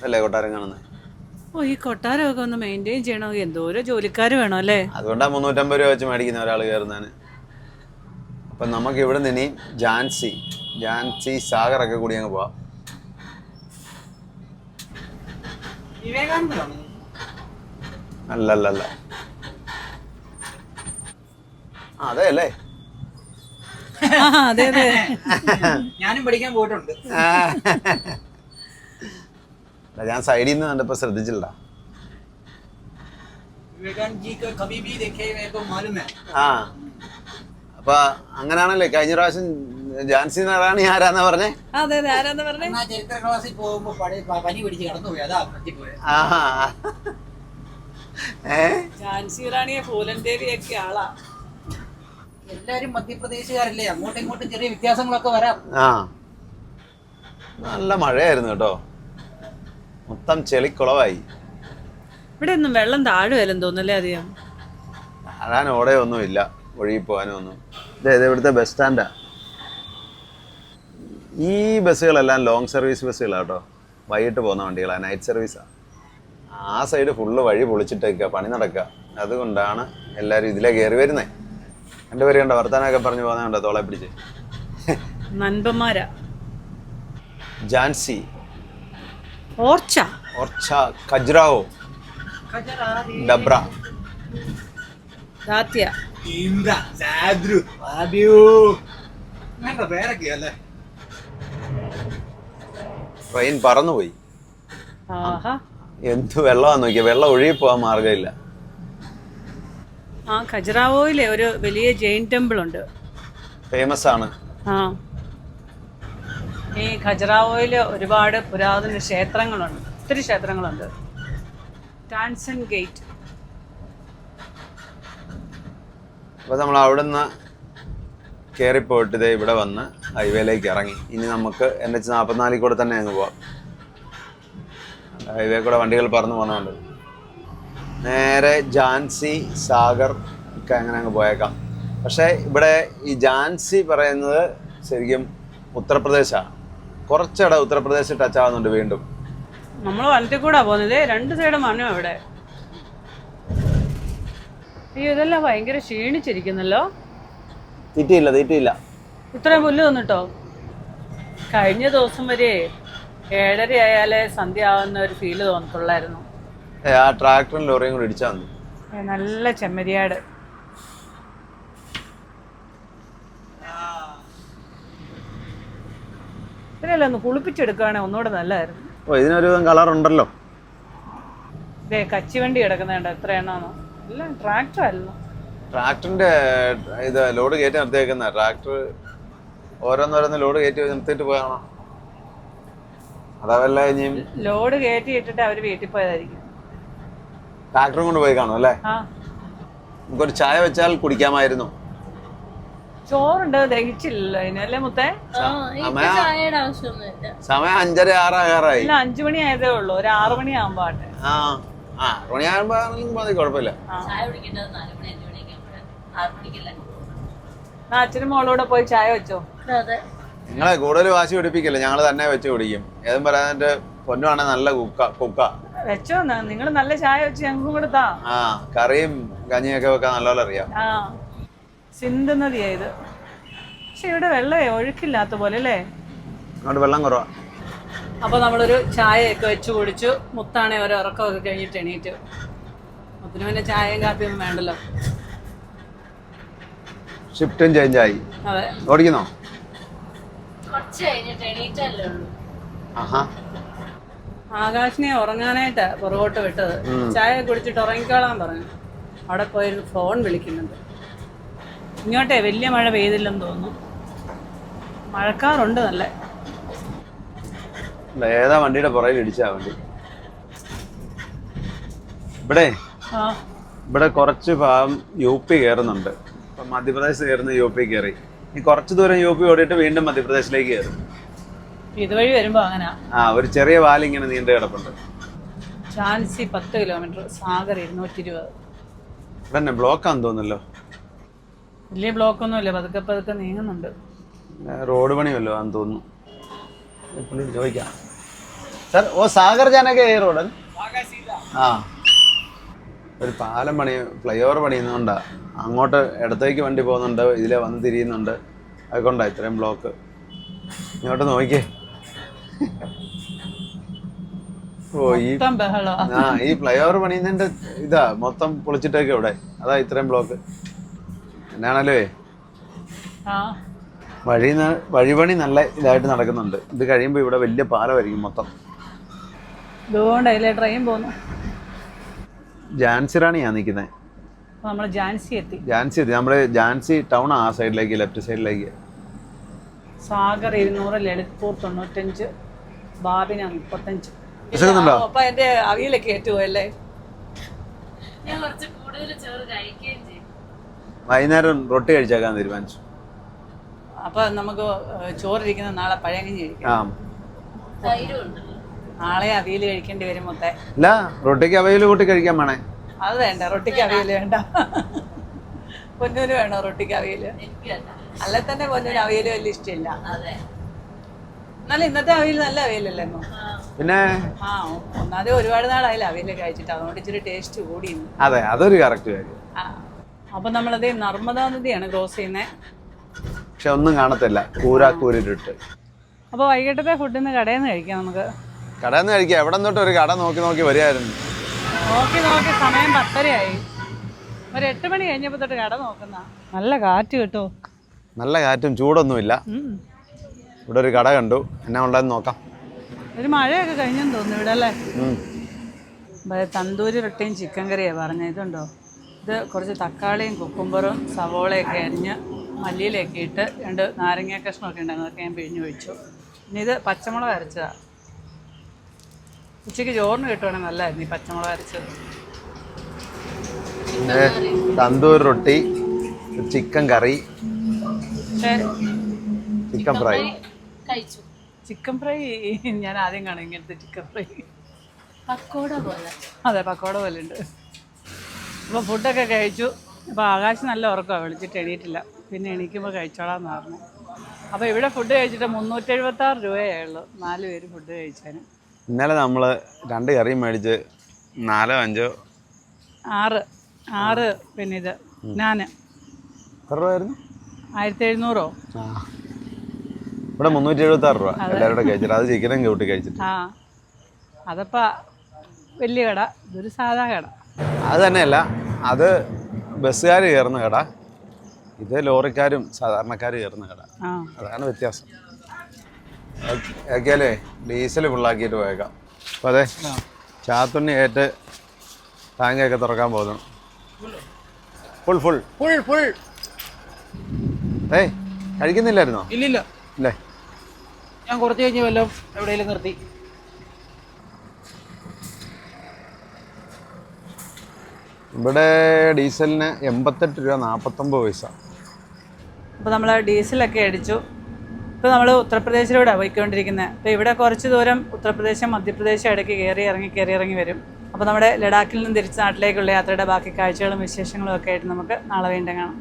അല്ലേ കൊട്ടാരം കാണുന്നത്. ഓ, ഈ കൊട്ടാരമൊക്കെ ഒന്ന് മെയിൻറ്റെയിൻ ചെയ്യണമെങ്കിൽ എന്തോരോ ജോലിക്കാർ വേണം അല്ലേ? അതുകൊണ്ടാണ് 350 രൂപ വെച്ച് മേടിക്കുന്ന ഒരാൾ കയറുന്നതിന്. അപ്പം നമുക്ക് ഇവിടെ നിന്ന് ഇനി ജാൻസി സാഗറൊക്കെ കൂടി അങ്ങ് പോവാം. അല്ലല്ല, അതെ അല്ലേ? അതെ അതെ, ഞാനും പഠിക്കാൻ പോയിട്ടുണ്ട്. ഞാൻ സൈഡിൽ നിന്ന് കണ്ടപ്പോ ശ്രദ്ധിച്ചില്ല. ആ അപ്പൊ അങ്ങനാണല്ലേ കഴിഞ്ഞ പ്രാവശ്യം ജാൻസി റാണി ആരാന്നാ പറഞ്ഞേ? അതെ അതെ, ആരാന്ന് പറഞ്ഞേ? ചരിത്ര ക്ലാസ്സിൽ പോകുമ്പോ പനി പിടിച്ച് കടന്നുപോയി, അതാ ഝാൻസി റാണിയെ പൂലൻ ദേവിയൊക്കെ ആളാ. എല്ലാരും മധ്യപ്രദേശുകാരല്ലേ, അങ്ങോട്ടും ഇങ്ങോട്ടും ചെറിയ വ്യത്യാസങ്ങളൊക്കെ വരാം. ആ നല്ല മഴയായിരുന്നു കേട്ടോ, മൊത്തം ചെളിക്കുളവായി. ഇവിടെ ഒന്നും വെള്ളം താഴുമല്ലെന്ന് തോന്നല്ലേ അധികം? താഴാൻ ഓടയൊന്നും ഇല്ല, ഒഴുകി പോകാനും ഒന്നും. ഇത് ഇവിടുത്തെ ബസ് സ്റ്റാൻഡാ. ഈ ബസ്സുകളെല്ലാം ലോങ് സർവീസ് ബസ്സുകളാണ് കേട്ടോ, വൈകിട്ട് പോകുന്ന വണ്ടികളാണ്, നൈറ്റ് സർവീസാണ്. ആ സൈഡ് ഫുള്ള് വഴി പൊളിച്ചിട്ടേക്കുക, പണി നടക്കുക. അതുകൊണ്ടാണ് എല്ലാവരും ഇതിലേ കയറി വരുന്നത്. എൻ്റെ പേര് കണ്ടോ, വർത്താനൊക്കെ പറഞ്ഞു പോകുന്നതുണ്ടോ തോളെ പിടിച്ച്. നൻപന്മാരാ. ജാൻസി, ഓർച്ച, ഖജുറാഹോ, ഡബ്ര, ദാത്യ, ട്രെയിൻ പറന്നുപോയി. ആഹാ, എന്ത് വെള്ളമാന്ന് നോക്കിയാ, വെള്ളം ഒഴുകി പോകാൻ മാർഗമില്ല. ആ ഖജുറാഹോയിലെ ഒരു വലിയ ജെയിൻ ടെമ്പിൾ ഉണ്ട്, ഫേമസ് ആണ്. ആ ഈ ഖജുറാഹോയിൽ ഒരുപാട് പുരാതന ക്ഷേത്രങ്ങളുണ്ട്, ഒത്തിരി ക്ഷേത്രങ്ങളുണ്ട്. ടാൻസൺ ഗേറ്റ്. അപ്പോൾ നമ്മൾ അവിടുന്ന് കയറിപ്പോയിട്ട് ഇതേ ഇവിടെ വന്ന് ഹൈവേയിലേക്ക് ഇറങ്ങി. ഇനി നമുക്ക് NH 44 കൂടെ തന്നെ അങ്ങ് പോവാം. ഹൈവേ കൂടെ വണ്ടികൾ പറന്ന് പോകുന്നുണ്ട്. നേരെ ഝാൻസി, സാഗർ ഒക്കെ അങ്ങനെ അങ്ങ് പോയേക്കാം. പക്ഷേ ഇവിടെ ഈ ഝാൻസി പറയുന്നത് ശരിക്കും ഉത്തർപ്രദേശാണ്. കുറച്ചിടെ ഉത്തർപ്രദേശ് ടച്ച് ആവുന്നുണ്ട് വീണ്ടും. നമ്മൾ വനത്തിൽ കൂടെ പോകുന്നത്, രണ്ട് സൈഡ് മണ്ണും ഇവിടെ. അയ്യോ ഇതെല്ലാം ഭയങ്കര ക്ഷീണിച്ചിരിക്കുന്നല്ലോ. തീറ്റയില്ല. ഇത്രയും പുല്ല് തന്നിട്ടോ? കഴിഞ്ഞ ദിവസം വരെ 7:30 ആയാലേ സന്ധ്യ ആവുന്ന ഒരു ഫീല് തോന്നത്തുള്ളായിരുന്നു. ആ ട്രാക്ടറും ലോറിയും കൂടി ഇടിച്ചാൽ മതി. നല്ല ചെമ്മരിയാട്. ഇതിനെല്ലാം ഒന്ന് കുളിപ്പിച്ചെടുക്കുകയാണെങ്കിൽ ഒന്നുകൂടെ നല്ലതായിരുന്നു. ഓ ഇതിനൊരു കളർ ഉണ്ടല്ലോ. ഇതേ കച്ചിവണ്ടി കിടക്കുന്നുണ്ട്. എത്ര എണ്ണമാണോ? എല്ലാം ട്രാക്ടർ ആയിരുന്നു. ട്രാക്ടറിന്റെ ഇത് ലോഡ് കയറ്റി നിർത്തിയേക്കുന്ന ട്രാക്ടർ ഓരോന്നോരോന്ന് ലോഡ് കയറ്റി നിർത്തിയിട്ട് പോയാണോ? അതല്ല ഇനിയും ലോഡ് കയറ്റി ഇട്ടിട്ട് അവര് വീട്ടിൽ പോയതായിരിക്കും. ട്രാക്ടറും കൊണ്ട് പോയി കാണും അല്ലേ? ആ നമുക്കൊരു ചായ വെച്ചാൽ കുടിക്കാമായിരുന്നു. ചോറുണ്ട്, ദഹിച്ചില്ലല്ലോ അതിനല്ലേ മുത്തേ? ചായയുടെ ആവശ്യമൊന്നുമില്ല. സമയം 5:30 6 ആകാറായി. ഇല്ല 5 മണി ആയതേ ഉള്ളൂ. ഒരു 6 മണി ആകുമ്പോ ആട്ടെ. 6 മണിയാകുമ്പോ മതി, കുഴപ്പമില്ല. അച്ഛനും മോളൂടെ പോയി ചായ വെച്ചോ. അതെ. നിങ്ങളെ കൂടുതൽ വാശി പിടിപ്പിക്കില്ല, ഞങ്ങൾ തന്നെ വെച്ച് കുടിക്കും. ഏതും പറയാൻ പൊന്നുവാണെ നല്ല കുക്ക വെച്ചോ. നിങ്ങൾ നല്ല ചായ വെച്ച് ഞങ്ങൾക്കും കൊടുത്താ. കറിയും കഞ്ഞിയൊക്കെ വെക്കാൻ നല്ലപോലെ അറിയാം. സിന്ധു നദിയാ ഇത്. പക്ഷെ ഇവിടെ വെള്ളമേ ഒഴുക്കില്ലാത്ത പോലെ അല്ലേ? അങ്ങോട്ട് വെള്ളം കുറവാ. അപ്പൊ നമ്മളൊരു ചായയൊക്കെ വെച്ച് കുടിച്ചു. മുത്താണെ ഒരു ഉറക്കമൊക്കെ കഴിഞ്ഞിട്ട് എണീറ്റ്. മുത്തിന് പിന്നെ ചായയും കാപ്പിയൊന്നും വേണ്ടല്ലോ. ഷിഫ്റ്റും ചേഞ്ചായി. അതെ. ഓടിക്കുന്നോ? ആകാശിനെ ഉറങ്ങാനായിട്ട് പുറകോട്ട് വിട്ടത്. ചായ കുടിച്ചിട്ട് ഉറങ്ങിക്കോളാൻ പറഞ്ഞു. അവിടെ പോയിരുന്നു ഫോൺ വിളിക്കുന്നുണ്ട്. ഇങ്ങോട്ടേ വലിയ മഴ പെയ്തില്ലെന്ന് തോന്നുന്നു. മഴക്കാറുണ്ട് നല്ല. ഏതാ വണ്ടിയുടെ പുറകിൽ ഇടിച്ചാ വണ്ടി? ഇവിടെ കുറച്ച് ഭാഗം UP കയറുന്നുണ്ട്. ഇപ്പം മധ്യപ്രദേശ് കയറുന്ന UP കയറി. ഈ കുറച്ച് ദൂരം UP ഓടിയിട്ട് വീണ്ടും മധ്യപ്രദേശിലേക്ക് കയറും. ഇതുവഴി വരുമ്പോ അങ്ങനെ ഒരു ചെറിയ വാലിങ്ങനെ നീണ്ടു കിടപ്പുണ്ട്. ഝാൻസി 10 കിലോമീറ്റർ, സാഗർ 220. ഇവിടെ തന്നെ ബ്ലോക്കാന്ന് തോന്നുന്നല്ലോ. വലിയ ബ്ലോക്കൊന്നുമില്ല, പതുക്കെ പതുക്കെ നീങ്ങുന്നുണ്ട്. റോഡ് പണിയല്ലോ ആന്ന് തോന്നുന്നു. ചോദിക്കാം സർ. സാഗർ ജാനൊക്കെ ഈ റോഡ് ഒരു പാലം പണി, ഫ്ലൈ ഓവർ പണിയുന്നതുകൊണ്ടാ. അങ്ങോട്ട് ഇടത്തേക്ക് വണ്ടി പോകുന്നുണ്ട്, ഇതിലെ വന്ന് തിരിയുന്നുണ്ട്. അതുകൊണ്ടാ ഇത്രയും ബ്ലോക്ക്. ഇങ്ങോട്ട് നോക്കിയേ. ഈ ഫ്ലൈ ഓവർ പണിയുന്നതിന്റെ ഇതാ മൊത്തം പൊളിച്ചിട്ടേക്ക് ഇവിടെ. അതാ ഇത്രയും ബ്ലോക്ക്. എന്നാണല്ലോ വഴിപണി നല്ല ഇതായിട്ട് നടക്കുന്നുണ്ട്. ഇത് കഴിയുമ്പോ ഇവിടെ വലിയ പാലമായിരിക്കും മൊത്തം. ട്രെയിൻ പോകുന്നു. ഝാൻസി റാണിയാ നിൽക്കുന്നത്. നമ്മള് ഝാൻസി എത്തി. നമ്മള് ഝാൻസി ടൗൺ ആ സൈഡിലേക്ക്, ലെഫ്റ്റ് സൈഡിലേക്ക്. സാഗർ 200, ലളിത്പൂർ 95, ബാബിന 35. അപ്പൊ എന്റെ അവിയലൊക്കെ ഏറ്റുപോയല്ലേ? വൈകുന്നേരം റൊട്ടി കഴിച്ചേക്കാൻ തീരുമാനിച്ചു. അപ്പൊ നമുക്ക് ചോറിരിക്കുന്ന നാളെ പഴയങ്ങി കഴിക്കാം. നാളെ അവിയൽ കഴിക്കേണ്ടി വരും മൊത്തേ. ഇല്ല, റൊട്ടിക്ക് അവിയൽ കൂട്ടി കഴിക്കാൻ വേണേ. അത് വേണ്ട, റൊട്ടിക്ക് അവിയൽ വേണ്ട. പൊന്നൂര് വേണോ റൊട്ടിക്ക് അവിയല്? അല്ലെ തന്നെ പൊന്നൂര് അവിയല് വലിയ ഇഷ്ടമില്ല. എന്നാലും ഇന്നത്തെ അവിയൽ നല്ല അവിയലല്ലേ? പിന്നെ ഒന്നാമത് ഒരുപാട് നാളായില്ല അവിയല് കഴിച്ചിട്ട്, അതുകൊണ്ട് ഇച്ചിരി ടേസ്റ്റ് കൂടി. അതെ, അതൊരു കറക്റ്റ് കാര്യം. അപ്പൊ നമ്മളത് നർമ്മദാ നദിയാണ് ക്രോസ് ചെയ്യുന്നത്. പക്ഷെ ഒന്നും കാണത്തില്ല, കൂരാക്കൂരിട്ട്. അപ്പൊ വൈകിട്ടത്തെ ഫുഡിന്ന് കടയിൽ നിന്ന് കഴിക്കാം. നമുക്ക് കടയിൽ നിന്ന് കഴിക്കാം. എവിടെ തൊട്ട് ഒരു കട നോക്കി വരികയായിരുന്നു. നോക്കി സമയം 10:30 ഒരു 8 മണി കഴിഞ്ഞപ്പോ തൊട്ട് കട നോക്കുന്ന. നല്ല കാറ്റ് കിട്ടോ? നല്ല കാറ്റും ചൂടൊന്നുമില്ല. ഇവിടെ ഒരു കട കണ്ടു. എന്നാ ഉണ്ടെന്ന് നോക്കാം. ഒരു മഴയൊക്കെ കഴിഞ്ഞെന്ന് തോന്നുന്നു ഇവിടെ അല്ലേ? തന്തൂരി റൊട്ടിയും ചിക്കൻ കറിയാണ് പറഞ്ഞത്. ഇതുണ്ടോ? ഇത് കുറച്ച് തക്കാളിയും കുക്കുംബറും സവോളയൊക്കെ അരിഞ്ഞ് മല്ലിയിലൊക്കെ ഇട്ട് 2 നാരങ്ങ കഷ്ണമൊക്കെ ഉണ്ടായിരുന്നു. അതൊക്കെ ഞാൻ പിഴിഞ്ഞ് ഒഴിച്ചു. ഇനി ഇത് പച്ചമുളക് അരച്ചതാണ്. ഉച്ചയ്ക്ക് ചോറിന് കിട്ടുവാണെങ്കിൽ നല്ലതായിരുന്നു ഈ പച്ചമുളക് അരച്ചത്. തന്തൂർ റൊട്ടി, ചിക്കൻ കറി, ചിക്കൻ ഫ്രൈ. ചിക്കൻ ഫ്രൈ ഞാൻ ആദ്യം കാണും ഇങ്ങനത്തെ ചിക്കൻ ഫ്രൈ. പക്കോട പോലെ. അതെ, പക്കോട പോലെ ഉണ്ട്. അപ്പോൾ ഫുഡൊക്കെ കഴിച്ചു. അപ്പോൾ ആകാശം നല്ല ഉറക്കമാണ്, വിളിച്ചിട്ട് എണീറ്റില്ല. പിന്നെ എണീക്കുമ്പോൾ കഴിച്ചോളാന്ന് പറഞ്ഞു. അപ്പോൾ ഇവിടെ ഫുഡ് കഴിച്ചിട്ട് 376 രൂപയേ ഉള്ളൂ 4 പേര് ഫുഡ് കഴിച്ചാൽ. ഇന്നലെ നമ്മൾ 2 കറിയും മേടിച്ച് 4 5 6 6 പിന്നെ ഇത് നാന് എത്ര രൂപയായിരുന്നു? 1700. ആ ഇവിടെ 376 രൂപ എല്ലാവരും കൂടെ കഴിച്ചിട്ട്. അത് ചിക്കനും കൂട്ടി കഴിച്ചിട്ട്. ആ അതപ്പോൾ വലിയ കട, ഇതൊരു സാധാ കട. അത് തന്നെയല്ല, അത് ബസ്സുകാർ കയറുന്ന കട, ഇത് ലോറിക്കാരും സാധാരണക്കാർ കയറുന്ന കട. ആ അതാണ് വ്യത്യാസം. ആക്കിയാലേ ഡീസൽ ഫുള്ളാക്കിയിട്ട് പോയേക്കാം. അപ്പോൾ അതെ ചാത്തുണ്ണി ഏറ്റ് ടാങ്കൊക്കെ തുറക്കാൻ പോകുന്നു. Full full full full. ഏയ് കഴിക്കുന്നില്ലായിരുന്നോ? ഇല്ലില്ല, ഇല്ലേ? ഞാൻ കുറച്ച് കഴിഞ്ഞ് വല്ലതും എവിടെയെങ്കിലും നിർത്തി. ഇവിടെ ഡീസലിന് 88 രൂപ 49 പൈസ. അപ്പോൾ നമ്മൾ ഡീസലൊക്കെ അടിച്ചു. ഇപ്പോൾ നമ്മൾ ഉത്തർപ്രദേശിലൂടെയാണ് പോയിക്കൊണ്ടിരിക്കുന്നത്. അപ്പോൾ ഇവിടെ കുറച്ച് ദൂരം ഉത്തർപ്രദേശും മധ്യപ്രദേശും ഇടയ്ക്ക് കയറി ഇറങ്ങി വരും. അപ്പോൾ നമ്മുടെ ലഡാക്കിൽ നിന്ന് തിരിച്ച് നാട്ടിലേക്കുള്ള യാത്രയുടെ ബാക്കി കാഴ്ചകളും വിശേഷങ്ങളും ഒക്കെ ആയിട്ട് നമുക്ക് നാളെ വീണ്ടും കാണാം.